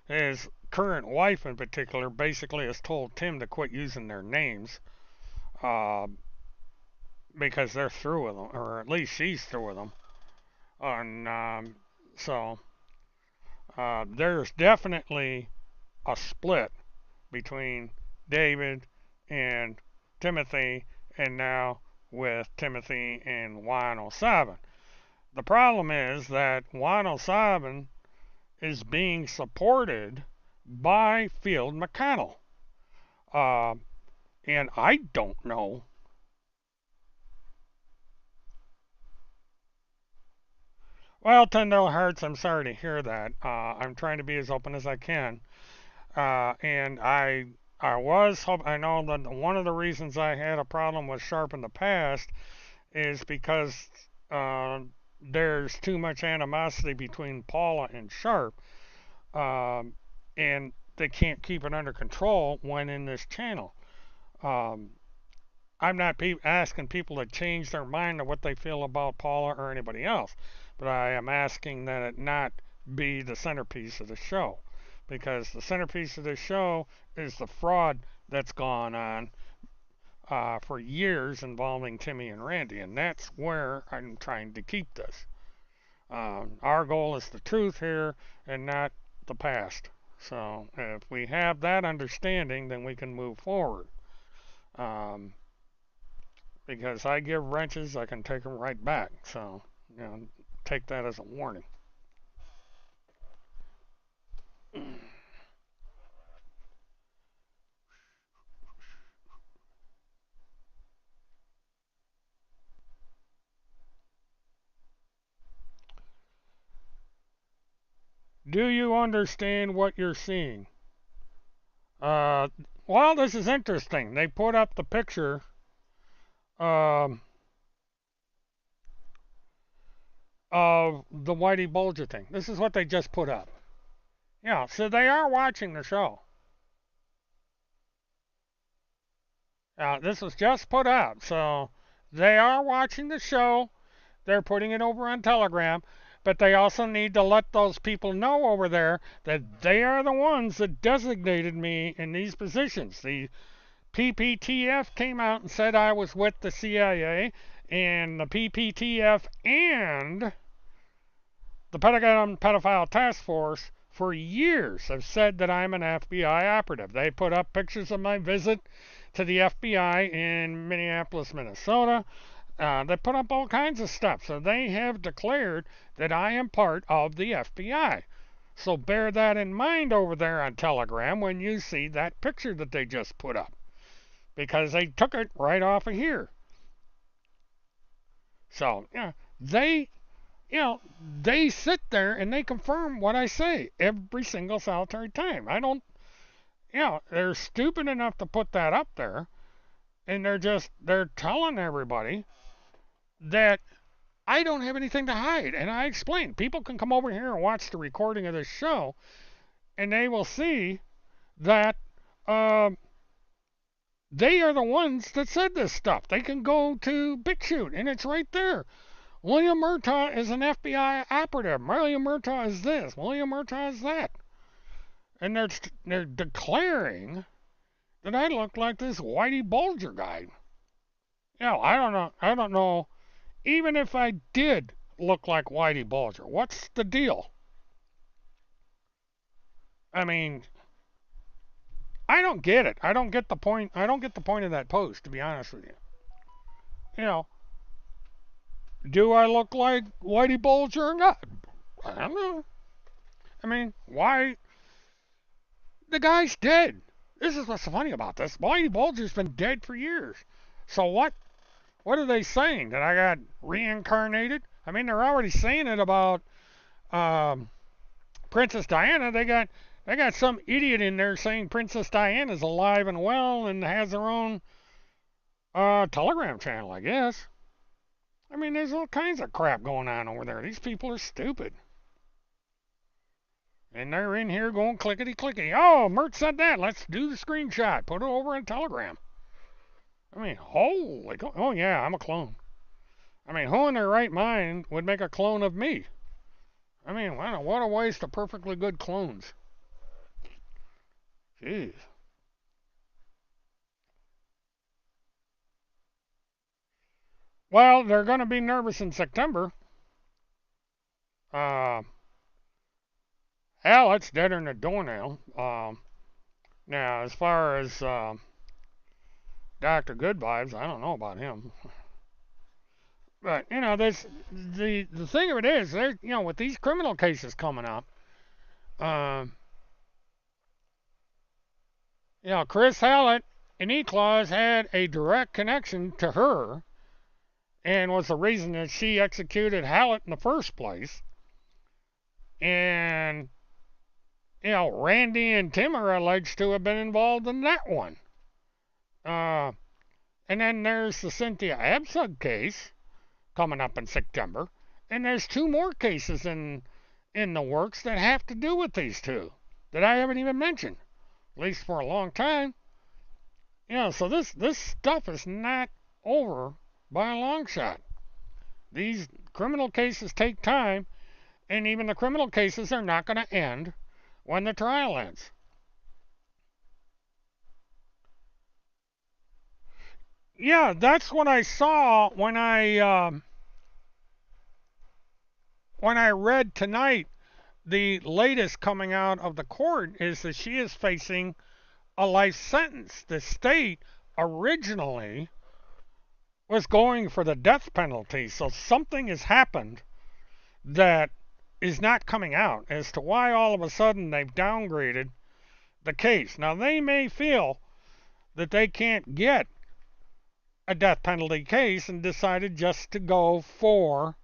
His current wife, in particular, basically has told Tim to quit using their names, uh, because they're through with them, or at least she's through with them. And so there's definitely a split between David and Timothy, and now with Timothy and 107. The problem is that 107 is being supported by Field McConnell. And I don't know. Well, Tendell Hearts, I'm sorry to hear that. I'm trying to be as open as I can. And I know that one of the reasons I had a problem with Sharp in the past is because there's too much animosity between Paula and Sharp, and they can't keep it under control when in this channel. Um, I'm not asking people to change their mind of what they feel about Paula or anybody else, but I am asking that it not be the centerpiece of the show, because the centerpiece of the show is the fraud that's gone on for years involving Timmy and Randy, and that's where I'm trying to keep this. Our goal is the truth here and not the past. So if we have that understanding, then we can move forward. Um, because I give wrenches, I can take them right back. So, take that as a warning. Do you understand what you're seeing? Uh, well, this is interesting. They put up the picture um, of the Whitey Bulger thing. This is what they just put up. Yeah, so they are watching the show. This was just put up, so they are watching the show. They're putting it over on Telegram, but they also need to let those people know over there that they are the ones that designated me in these positions. The PPTF came out and said I was with the CIA, and the PPTF and the Pentagon Pedophile Task Force for years have said that I'm an FBI operative. They put up pictures of my visit to the FBI in Minneapolis, Minnesota. They put up all kinds of stuff. So they have declared that I am part of the FBI. So bear that in mind over there on Telegram when you see that picture that they just put up. Because they took it right off of here. So, they sit there and they confirm what I say every single solitary time. They're stupid enough to put that up there, and they're telling everybody that I don't have anything to hide. And I explain. People can come over here and watch the recording of this show, and they will see that they are the ones that said this stuff. They can go to BitChute, and it's right there. William Murtaugh is an FBI operative. William Murtaugh is this. William Murtaugh is that. And they're declaring that I look like this Whitey Bulger guy. I don't know. I don't know. Even if I did look like Whitey Bulger, what's the deal? I mean, I don't get it. I don't get the point. I don't get the point of that post, to be honest with you. Do I look like Whitey Bulger or not? I don't know. I mean, why? The guy's dead. This is what's so funny about this. Whitey Bulger's been dead for years. So what? What are they saying? That I got reincarnated? I mean, they're already saying it about Princess Diana. They got some idiot in there saying Princess Diana's alive and well and has her own Telegram channel, I guess. I mean, there's all kinds of crap going on over there. These people are stupid. And they're in here going clickety clickety. Oh, Mert said that. Let's do the screenshot. Put it over on Telegram. I mean, holy. Oh, yeah, I'm a clone. I mean, who in their right mind would make a clone of me? I mean, wow, what a waste of perfectly good clones. Jeez. Well, they're going to be nervous in September. Hell, it's deader than a doornail. Now, as far as Dr. Good Vibes, I don't know about him. But, there's the thing of it is, there's, with these criminal cases coming up, Chris Hallett and E-Claus had a direct connection to her and was the reason that she executed Hallett in the first place. And, Randy and Tim are alleged to have been involved in that one. And then there's the Cynthia Absug case coming up in September. And there's 2 more cases in the works that have to do with these two that I haven't even mentioned, at least for a long time. So this stuff is not over by a long shot. These criminal cases take time, and even the criminal cases are not going to end when the trial ends. Yeah, that's what I saw when I read tonight. The latest coming out of the court is that she is facing a life sentence. The state originally was going for the death penalty, so something has happened that is not coming out as to why all of a sudden they've downgraded the case. Now, they may feel that they can't get a death penalty case and decided just to go for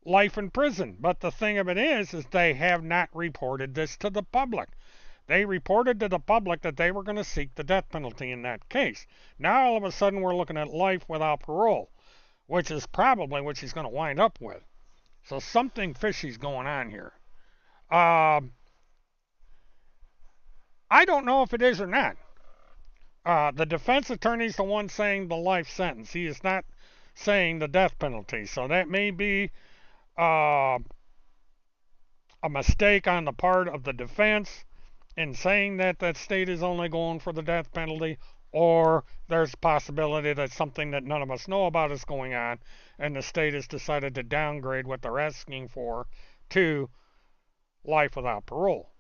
life in prison. But the thing of it is they have not reported this to the public. They reported to the public that they were going to seek the death penalty in that case. Now, all of a sudden, we're looking at life without parole, which is probably what she's going to wind up with. So something fishy's going on here. I don't know if it is or not. The defense attorney's the one saying the life sentence. He is not saying the death penalty. So that may be a mistake on the part of the defense in saying that that state is only going for the death penalty, or there's a possibility that something that none of us know about is going on, and the state has decided to downgrade what they're asking for to life without parole.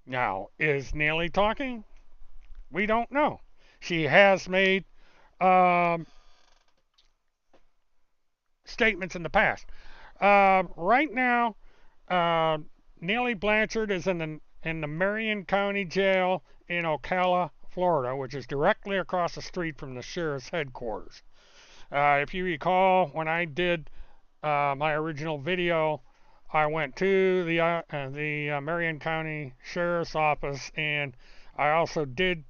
Now, is Neely talking? We don't know. She has made statements in the past. Right now, Neely Blanchard is in the Marion County Jail in Ocala, Florida, which is directly across the street from the sheriff's headquarters. If you recall, when I did my original video, I went to the Marion County Sheriff's Office, and I also did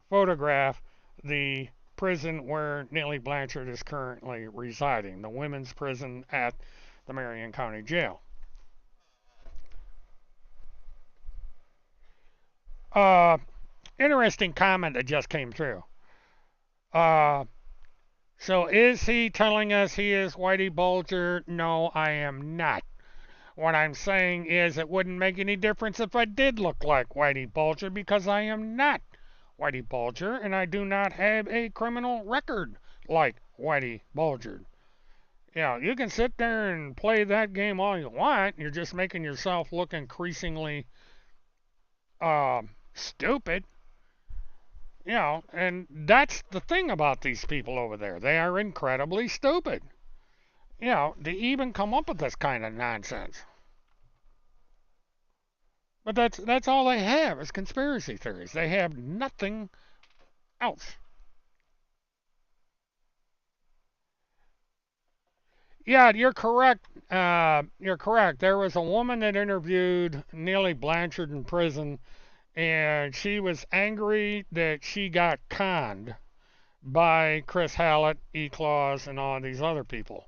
photograph the prison where Neely Blanchard is currently residing, the women's prison at the Marion County Jail. Interesting comment that just came through. So is he telling us he is Whitey Bulger? No, I am not. What I'm saying is it wouldn't make any difference if I did look like Whitey Bulger, because I am not Whitey Bulger, and I do not have a criminal record like Whitey Bulger. You can sit there and play that game all you want. You're just making yourself look increasingly stupid. And that's the thing about these people over there. They are incredibly stupid. To even come up with this kind of nonsense. But that's all they have is conspiracy theories. They have nothing else. Yeah, you're correct. You're correct. There was a woman that interviewed Neely Blanchard in prison, and she was angry that she got conned by Chris Hallett, E-Claus, and all these other people.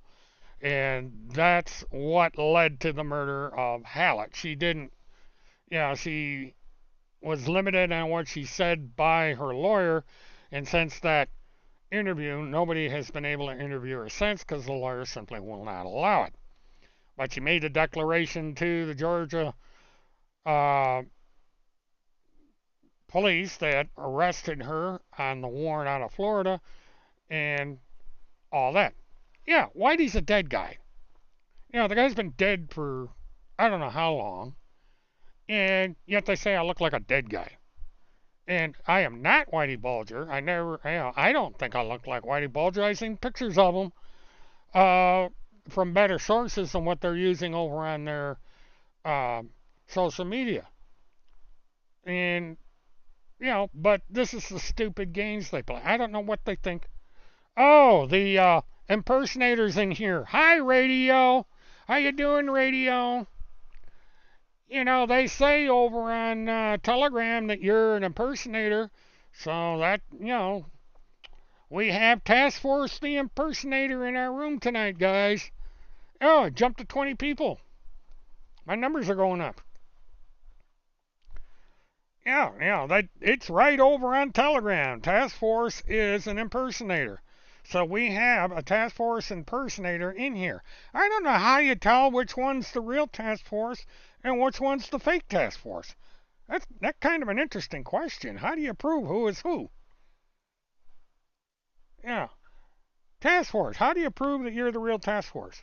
And that's what led to the murder of Hallett. She didn't, she was limited on what she said by her lawyer, and since that interview, nobody has been able to interview her since because the lawyer simply will not allow it. But she made a declaration to the Georgia police that arrested her on the warrant out of Florida and all that. Yeah, Whitey's a dead guy. The guy's been dead for I don't know how long, and yet they say I look like a dead guy. And I am not Whitey Bulger. I don't think I look like Whitey Bulger. I've seen pictures of him from better sources than what they're using over on their social media. And, but this is the stupid games they play. I don't know what they think. Oh, the impersonators in here. Hi, radio. How you doing, radio? They say over on Telegram that you're an impersonator. So that, we have Task Force the Impersonator in our room tonight, guys. Oh, it jumped to 20 people. My numbers are going up. that it's right over on Telegram. Task Force is an impersonator. So we have a Task Force impersonator in here. I don't know how you tell which one's the real Task Force and which one's the fake Task Force. That's kind of an interesting question. How do you prove who is who? Yeah. Task Force, how do you prove that you're the real Task Force?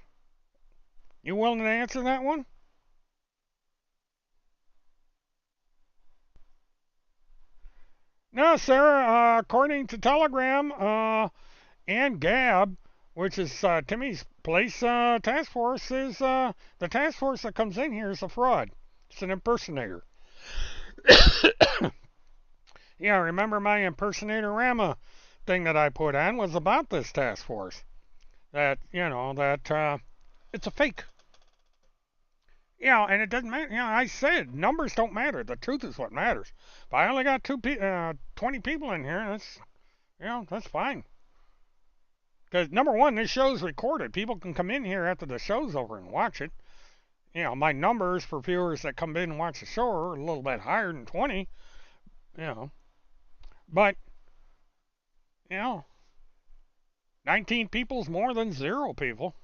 You willing to answer that one? No, sir. According to Telegram and Gab, which is Timmy's place, Task Force is the Task Force that comes in here is a fraud. It's an impersonator. Yeah, remember my impersonator Rama thing that I put on was about this Task Force. That it's a fake. And it doesn't matter. I said numbers don't matter. The truth is what matters. But I only got 20 people in here. That's fine. Because number one, this show's recorded. People can come in here after the show's over and watch it. My numbers for viewers that come in and watch the show are a little bit higher than 20. But 19 people's more than 0 people.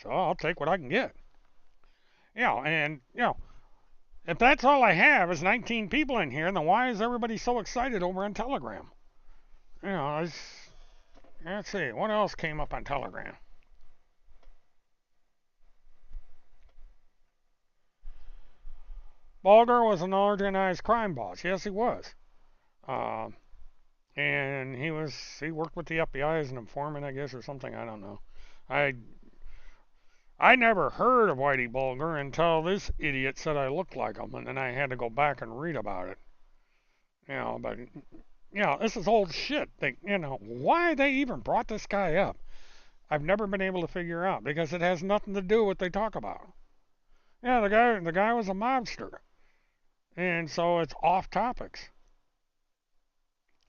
So I'll take what I can get. If that's all I have is 19 people in here, then why is everybody so excited over on Telegram? Let's see, what else came up on Telegram? Bulger was an organized crime boss. Yes, he was. And he worked with the FBI as an informant, I guess, or something. I don't know. I never heard of Whitey Bulger until this idiot said I looked like him, and then I had to go back and read about it. But this is old shit. Why they even brought this guy up, I've never been able to figure out, because it has nothing to do with what they talk about. The guy was a mobster, and so it's off topics.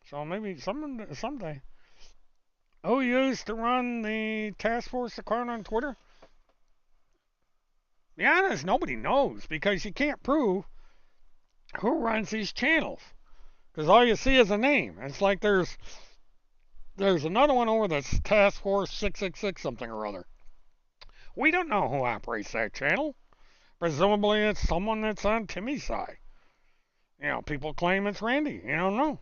So maybe someday. Who used to run the Task Force account on Twitter? To be honest, nobody knows, because you can't prove who runs these channels, because all you see is a name. It's like there's another one over that's Task Force 666 something or other. We don't know who operates that channel. Presumably it's someone that's on Timmy's side. People claim it's Randy. You don't know.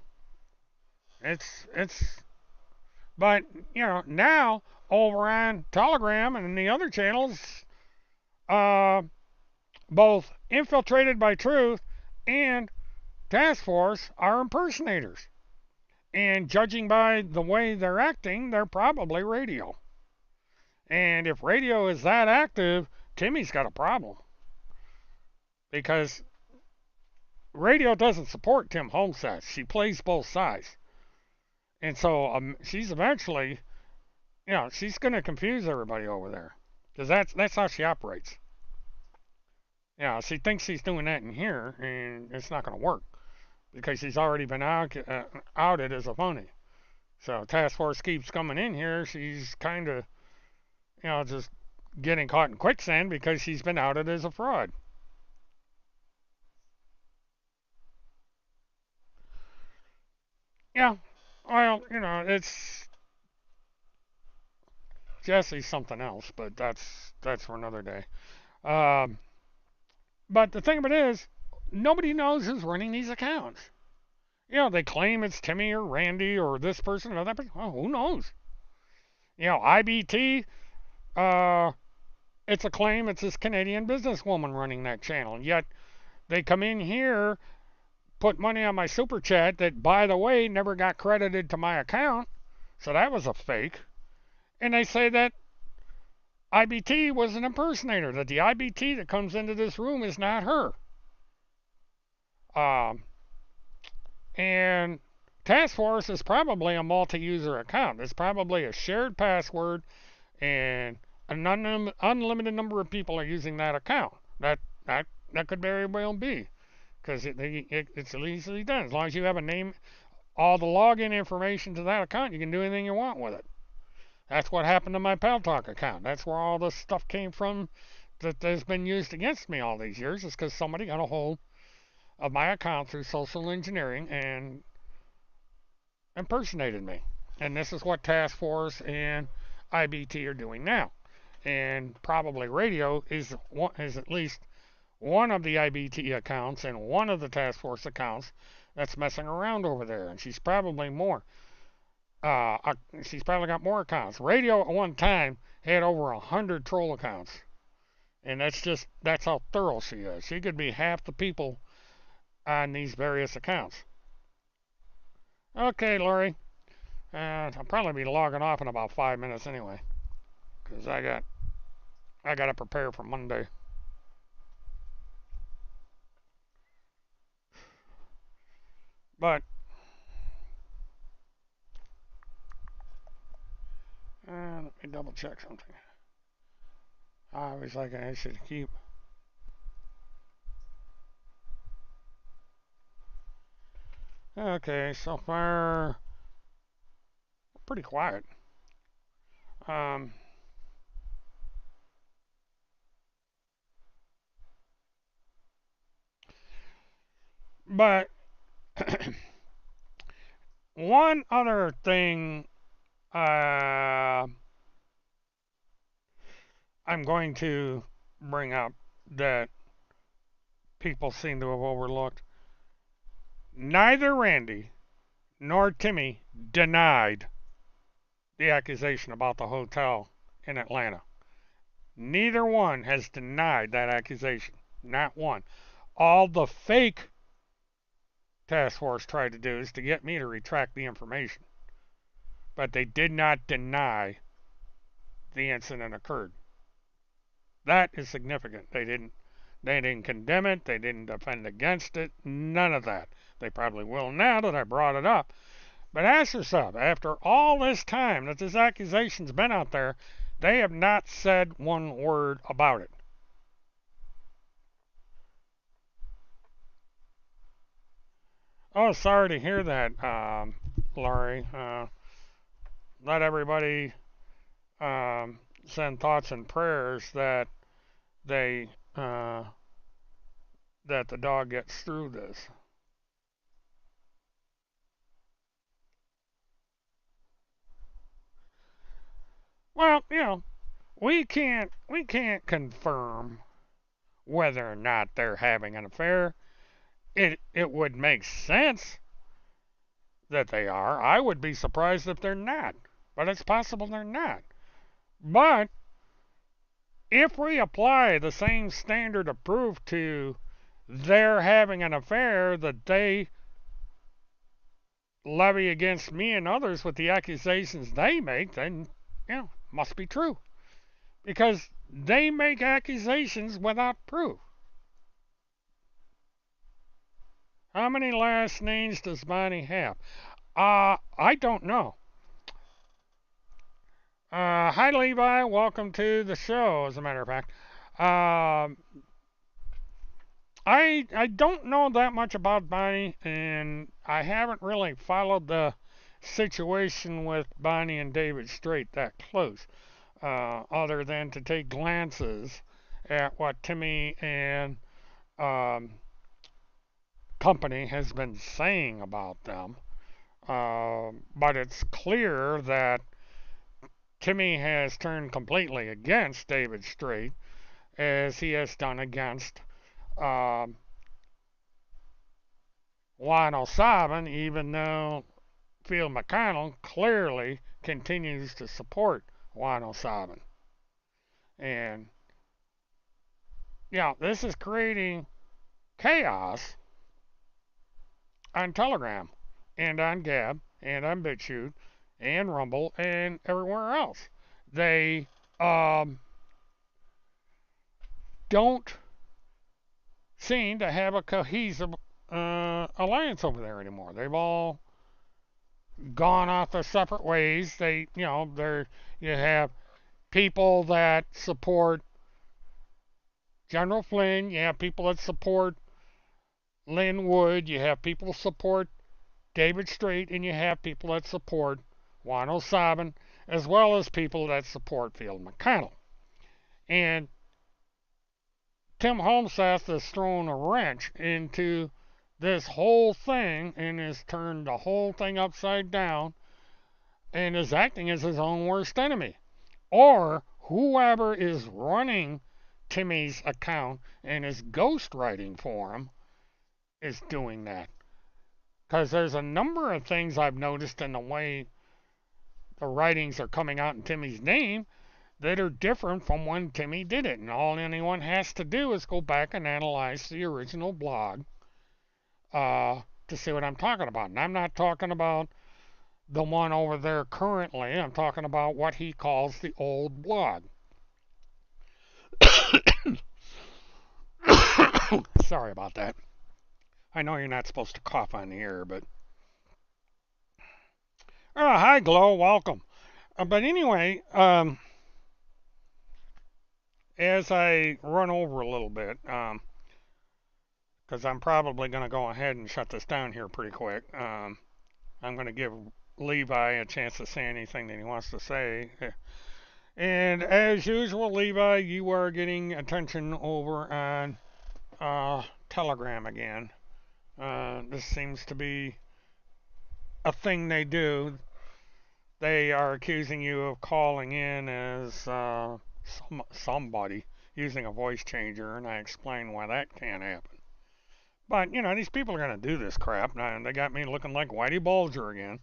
But now over on Telegram and the other channels, both Infiltrated by Truth and Task Force are impersonators. And judging by the way they're acting, they're probably radio. And if radio is that active, Timmy's got a problem. Because radio doesn't support Tim Homestead. She plays both sides. And so she's eventually, she's going to confuse everybody over there. Because that's how she operates. She thinks she's doing that in here, and it's not going to work. Because she's already been outed as a phony. So Task Force keeps coming in here. She's kind of, just getting caught in quicksand because she's been outed as a fraud. Well, it's Jesse's something else, but that's for another day. But the thing of it is, nobody knows who's running these accounts. They claim it's Timmy or Randy or this person or that person. Well, who knows? IBT, it's a claim it's this Canadian businesswoman running that channel. And yet, they come in here, put money on my super chat that, by the way, never got credited to my account. So that was a fake. And they say that IBT was an impersonator, that the IBT that comes into this room is not her. And Task Force is probably a multi-user account. It's probably a shared password, and an unlimited number of people are using that account. That could very well be, because it's easily done. As long as you have a name, all the login information to that account, you can do anything you want with it. That's what happened to my Pal Talk account. That's where all this stuff came from that has been used against me all these years, is because somebody got a hold of my account through social engineering and impersonated me. And this is what Task Force and IBT are doing now. And probably radio is at least one of the IBT accounts and one of the Task Force accounts that's messing around over there. And she's probably more. She's probably got more accounts. Radio at one time had over 100 troll accounts. And that's how thorough she is. She could be half the people on these various accounts. Okay, Lori. I'll probably be logging off in about 5 minutes anyway, because I got to prepare for Monday. But let me double check something. I always like I should keep. Okay, so far pretty quiet. But one other thing I'm going to bring up that people seem to have overlooked. Neither Randy nor Timmy denied the accusation about the hotel in Atlanta. Neither one has denied that accusation. Not one. All the fake task force tried to do is to get me to retract the information. But they did not deny the incident occurred. That is significant. They didn't condemn it. They didn't defend against it. None of that. They probably will now that I brought it up. But ask yourself, after all this time that this accusation's been out there, they have not said one word about it. Oh, sorry to hear that, Laurie. Let everybody send thoughts and prayers that that the dog gets through this. Well, we can't confirm whether or not they're having an affair. It would make sense that they are. I would be surprised if they're not, but it's possible they're not. But if we apply the same standard of proof to they're having an affair that they levy against me and others with the accusations they make, then must be true, because they make accusations without proof. How many last names does Bonnie have? I don't know. Hi, Levi. Welcome to the show, as a matter of fact. I don't know that much about Bonnie, and I haven't really followed the situation with Bonnie and David Strait that close, other than to take glances at what Timmy and company has been saying about them. But it's clear that Timmy has turned completely against David Strait, as he has done against Juan O'Sullivan, even though Field McConnell clearly continues to support Juan O'Sullivan. And this is creating chaos on Telegram and on Gab and on BitChute and Rumble and everywhere else. They don't seem to have a cohesive alliance over there anymore. They've all gone off their separate ways. You have people that support General Flynn. You have people that support Lynn Wood. You have people that support David Strait, and you have people that support Juan O'Sullivan, as well as people that support Field McConnell. And Tim Holmseth has thrown a wrench into this whole thing and has turned the whole thing upside down and is acting as his own worst enemy. Or whoever is running Timmy's account and is ghostwriting for him is doing that. Because there's a number of things I've noticed in the way the writings are coming out in Timmy's name that are different from when Timmy did it. And all anyone has to do is go back and analyze the original blog to see what I'm talking about. And I'm not talking about the one over there currently. I'm talking about what he calls the old blog. Sorry about that. I know you're not supposed to cough on the air, but. Oh, hi, Glow. Welcome. But anyway, as I run over a little bit, because I'm probably going to go ahead and shut this down here pretty quick, I'm going to give Levi a chance to say anything that he wants to say. And as usual, Levi, you are getting attention over on Telegram again. This seems to be a thing they do. They are accusing you of calling in as somebody using a voice changer, and I explain why that can't happen. But, you know, these people are going to do this crap, and they got me looking like Whitey Bulger again.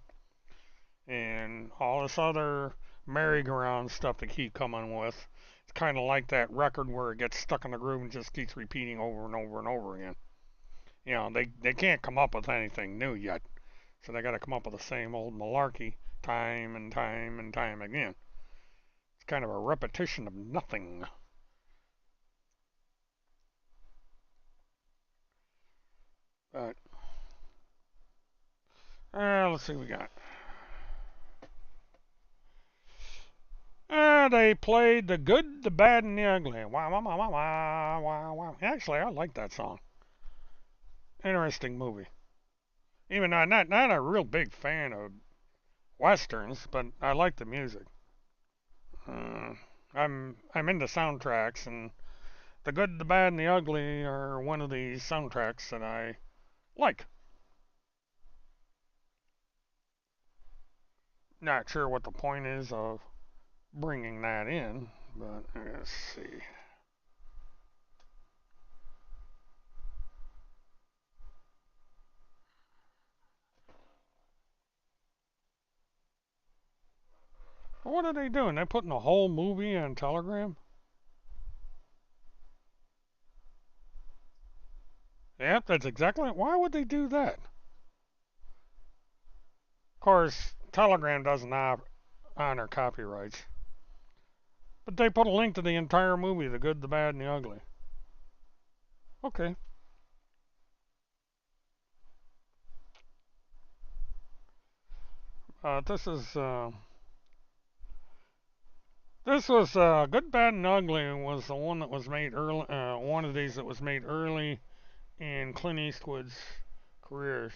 And all this other merry-go-round stuff they keep coming with. It's kind of like that record where it gets stuck in the groove and just keeps repeating over and over and over again. You know, they can't come up with anything new yet. So they got to come up with the same old malarkey time and time and time again. It's kind of a repetition of nothing. But, let's see what we got. They played The Good, the Bad, and the Ugly. Wow, wow, wow, wow, wow, wow. Actually, I like that song. Interesting movie. Even though I'm not a real big fan of westerns, but I like the music. I'm into soundtracks, and The Good, the Bad, and the Ugly are one of the soundtracks that I like. Not sure what the point is of bringing that in, but let's see. What are they doing? They're putting a whole movie on Telegram? Yep, that's exactly. Why would they do that? Of course, Telegram doesn't honor copyrights. But they put a link to the entire movie, The Good, the Bad, and the Ugly. Okay. This is this was Good, Bad, and Ugly was the one that was made early. One of these that was made early in Clint Eastwood's career.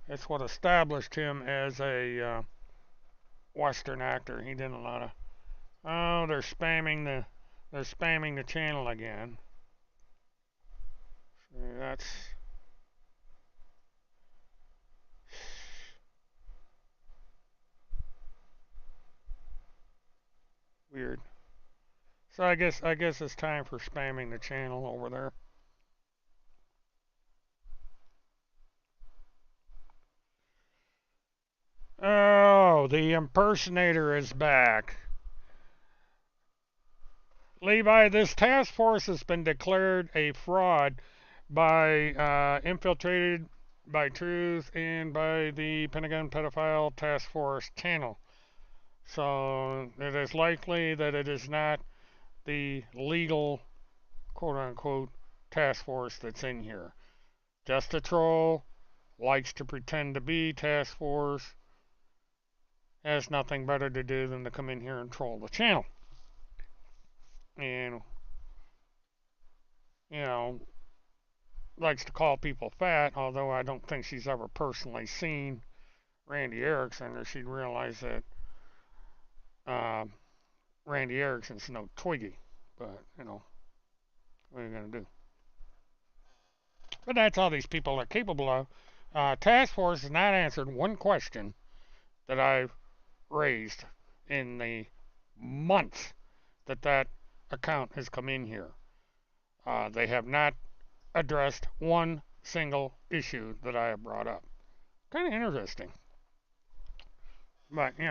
It's what established him as a Western actor. He did a lot of. Oh, they're spamming the channel again. So that's weird. So I guess it's time for spamming the channel over there. Oh, the impersonator is back. Levi, this task force has been declared a fraud by Infiltrated by Truth and by the Pentagon Pedophile Task Force channel. So it is likely that it is not the legal, quote unquote, task force that's in here. Just a troll, likes to pretend to be task force, has nothing better to do than to come in here and troll the channel. And, you know, likes to call people fat, although I don't think she's ever personally seen Randy Erickson, or she'd realize that Randy Erickson's no Twiggy. But, you know, what are you going to do? But that's all these people are capable of. Task Force has not answered one question that I've raised in the months that account has come in here. They have not addressed one single issue that I have brought up. Kind of interesting. But, you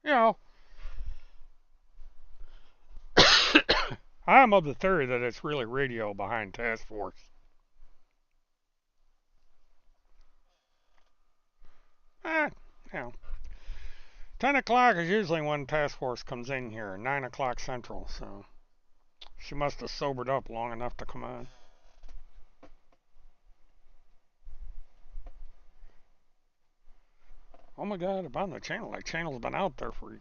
know, I'm of the theory that it's really radio behind Task Force. Eh, you know, 10 o'clock is usually when Task Force comes in here, 9 o'clock Central, so she must have sobered up long enough to come on. Oh my god, about the channel. That channel's been out there for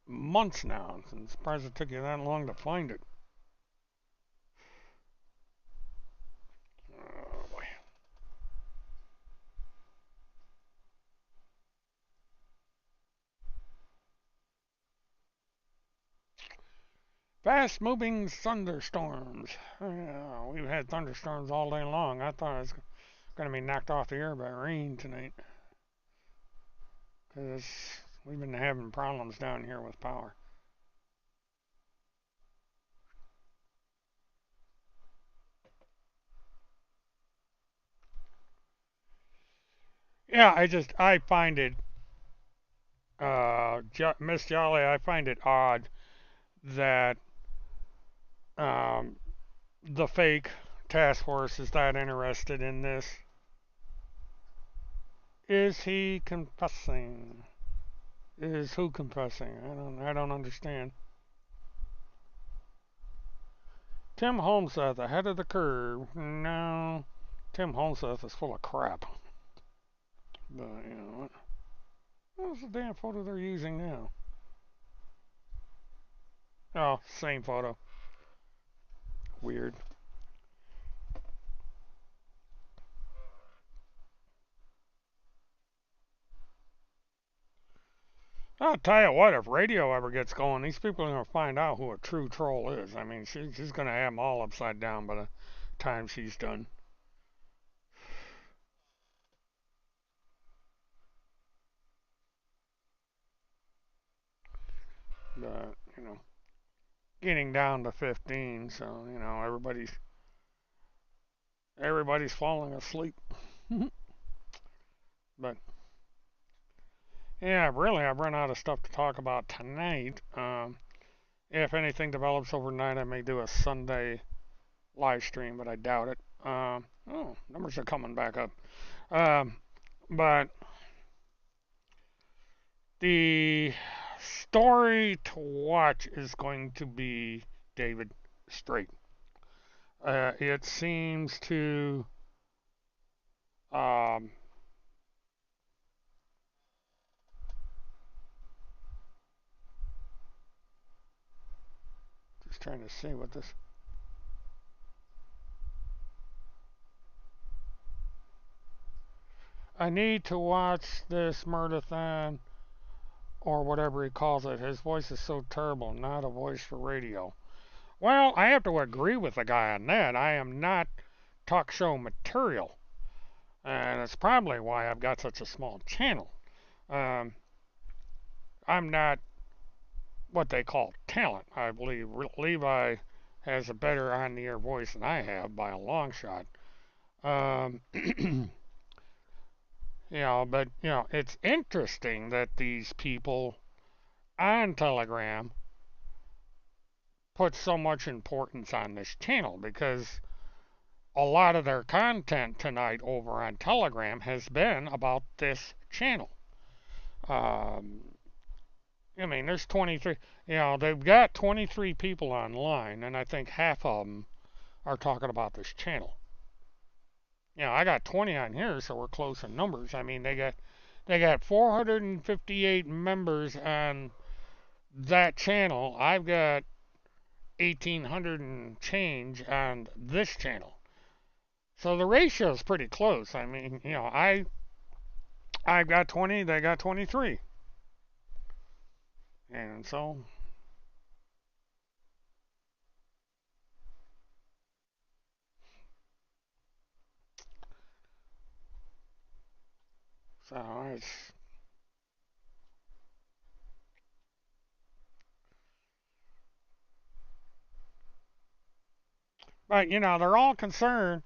months now. I'm surprised it took you that long to find it. Oh boy. Fast moving thunderstorms. We've had thunderstorms all day long. I thought I was going to be knocked off the air by rain tonight. Because we've been having problems down here with power. Yeah, I find it, Miss Jolly, I find it odd that um, the fake task force is that interested in this. Is he confessing? Is who confessing? I don't understand. Tim Holmseth ahead of the curve. No, Tim Holmseth is full of crap. But what's the damn photo they're using now? Oh, same photo. Weird. I'll tell you what, if radio ever gets going, these people are going to find out who a true troll is. I mean, she's going to have them all upside down by the time she's done. But, getting down to 15, so, everybody's falling asleep. But, yeah, really, I've run out of stuff to talk about tonight. If anything develops overnight, I may do a Sunday live stream, but I doubt it. Numbers are coming back up. But the story to watch is going to be David Strait. It seems to just trying to see what this. I need to watch this Murdathon or whatever he calls it. His voice is so terrible, not a voice for radio. Well, I have to agree with the guy on that. I am not talk show material. And it's probably why I've got such a small channel. I'm not what they call talent. I believe Levi has a better on the air voice than I have by a long shot. But it's interesting that these people on Telegram put so much importance on this channel because a lot of their content tonight over on Telegram has been about this channel. There's 23. They've got 23 people online, and I think half of them are talking about this channel. I got 20 on here, so we're close in numbers. I mean, they got 458 members on that channel. I've got 1,800 and change on this channel. So the ratio is pretty close. I mean, I've got 20, they got 23. And so So it's, but they're all concerned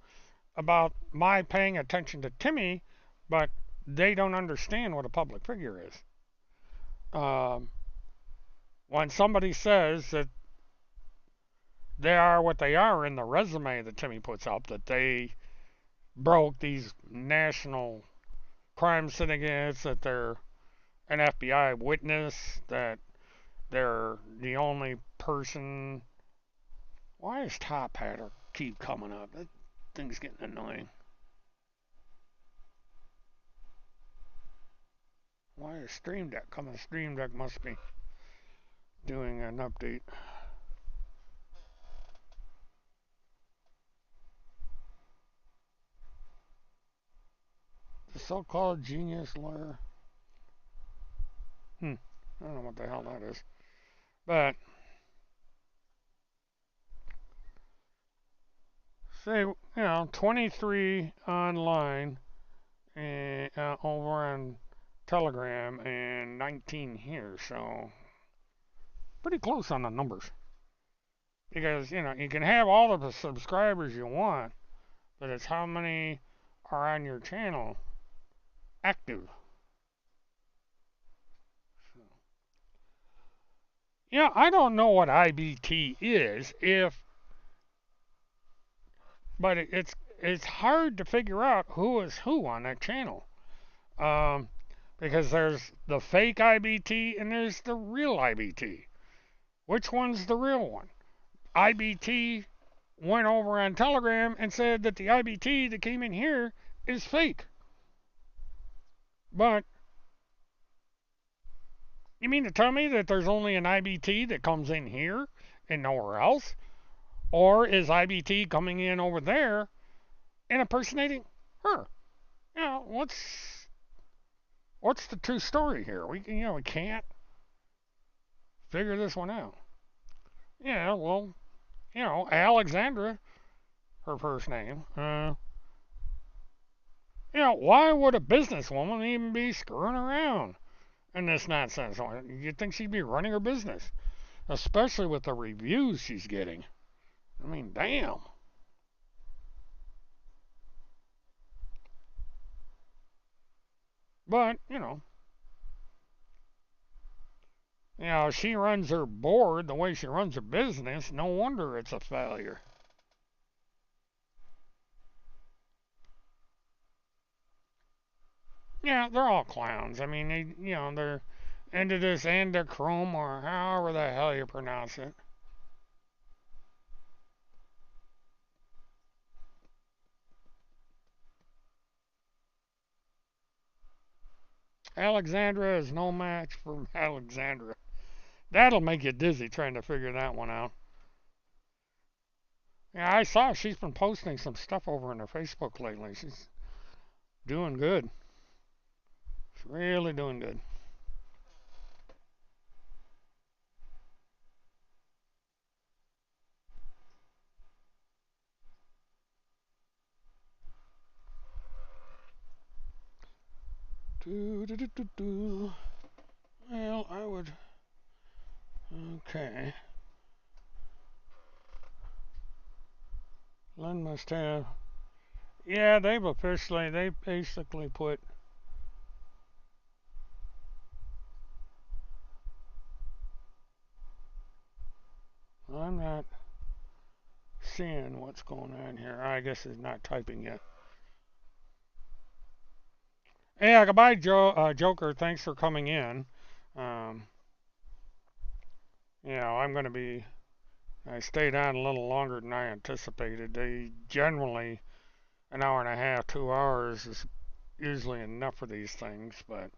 about my paying attention to Timmy, but they don't understand what a public figure is. Um, when somebody says that they are what they are in the resume that Timmy puts up, that they broke these national crime syndicates, that they're an FBI witness, that they're the only person. Why does Top Hatter keep coming up? That thing's getting annoying. Why is Stream Deck coming? Stream Deck must be doing an update. The so-called genius lawyer. I don't know what the hell that is. But, say, 23 online and, over on Telegram and 19 here. So, pretty close on the numbers. Because, you can have all of the subscribers you want, but it's how many are on your channel active. So, I don't know what IBT is, but it's hard to figure out who is who on that channel. Because there's the fake IBT and there's the real IBT. Which one's the real one? IBT went over on Telegram and said that the IBT that came in here is fake. But you mean to tell me that there's only an IBT that comes in here and nowhere else? Or is IBT coming in over there and impersonating her? What's the true story here? We can't figure this one out. Yeah, well, Alexandra, her first name. Why would a businesswoman even be screwing around in this nonsense? You'd think she'd be running her business, especially with the reviews she's getting. I mean, damn. But, she runs her board the way she runs her business. No wonder it's a failure. Yeah, they're all clowns. I mean, they're into this endochrome or however the hell you pronounce it. Alexandra is no match for Alexandra. That'll make you dizzy trying to figure that one out. Yeah, I saw she's been posting some stuff over on her Facebook lately. She's doing good. She's really doing good. Well, I would. Okay. Len must have. Yeah, they basically put. I'm not seeing what's going on here. I guess it's not typing yet. Yeah, goodbye, Joker. Thanks for coming in. Um, I'm going to be. I stayed on a little longer than I anticipated. They generally an hour and a half, 2 hours is usually enough for these things, but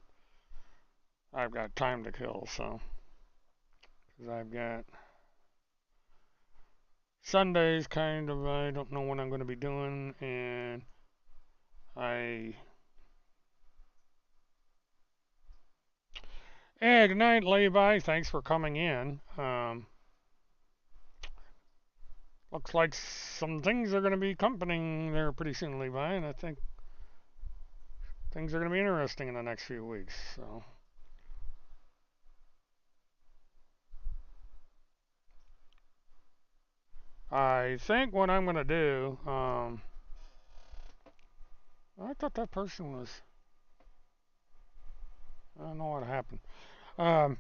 I've got time to kill, so. Because I've got Sundays kind of, I don't know what I'm going to be doing, and Hey, good night, Levi. Thanks for coming in. Looks like some things are going to be happening there pretty soon, Levi, and I think things are going to be interesting in the next few weeks. So. I think what I'm going to do, I thought that person was, I don't know what happened. Um,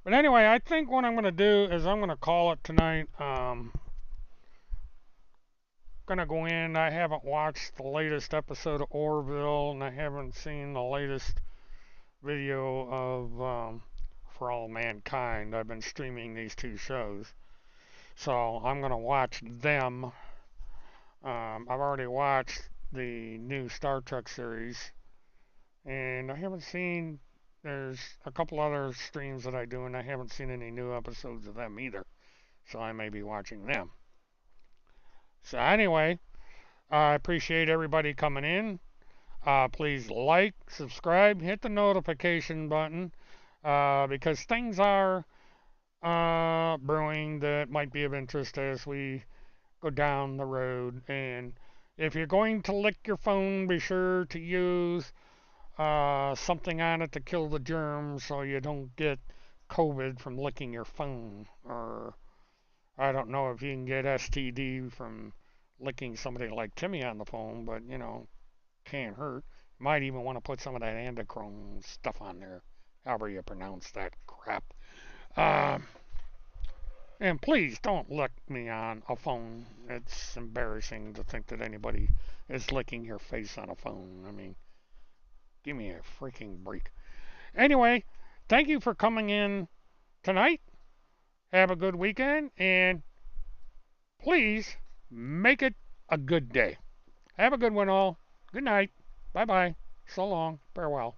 but anyway, I think what I'm going to do is I'm going to call it tonight. Going to go in. I haven't watched the latest episode of Orville, and I haven't seen the latest video of For All Mankind. I've been streaming these two shows. So I'm going to watch them. I've already watched the new Star Trek series, and I haven't seen. There's a couple other streams that I do, and I haven't seen any new episodes of them either. So I may be watching them. So anyway, I appreciate everybody coming in. Please like, subscribe, hit the notification button, because things are brewing that might be of interest as we go down the road. And if you're going to lick your phone, be sure to use something on it to kill the germs so you don't get COVID from licking your phone. Or I don't know if you can get STD from licking somebody like Timmy on the phone, but can't hurt. Might even want to put some of that endochrome stuff on there, however you pronounce that crap. And please don't lick me on a phone. It's embarrassing to think that anybody is licking your face on a phone. I mean, give me a freaking break. Anyway, thank you for coming in tonight. Have a good weekend, and please make it a good day. Have a good one, all. Good night. Bye bye. So long. Farewell.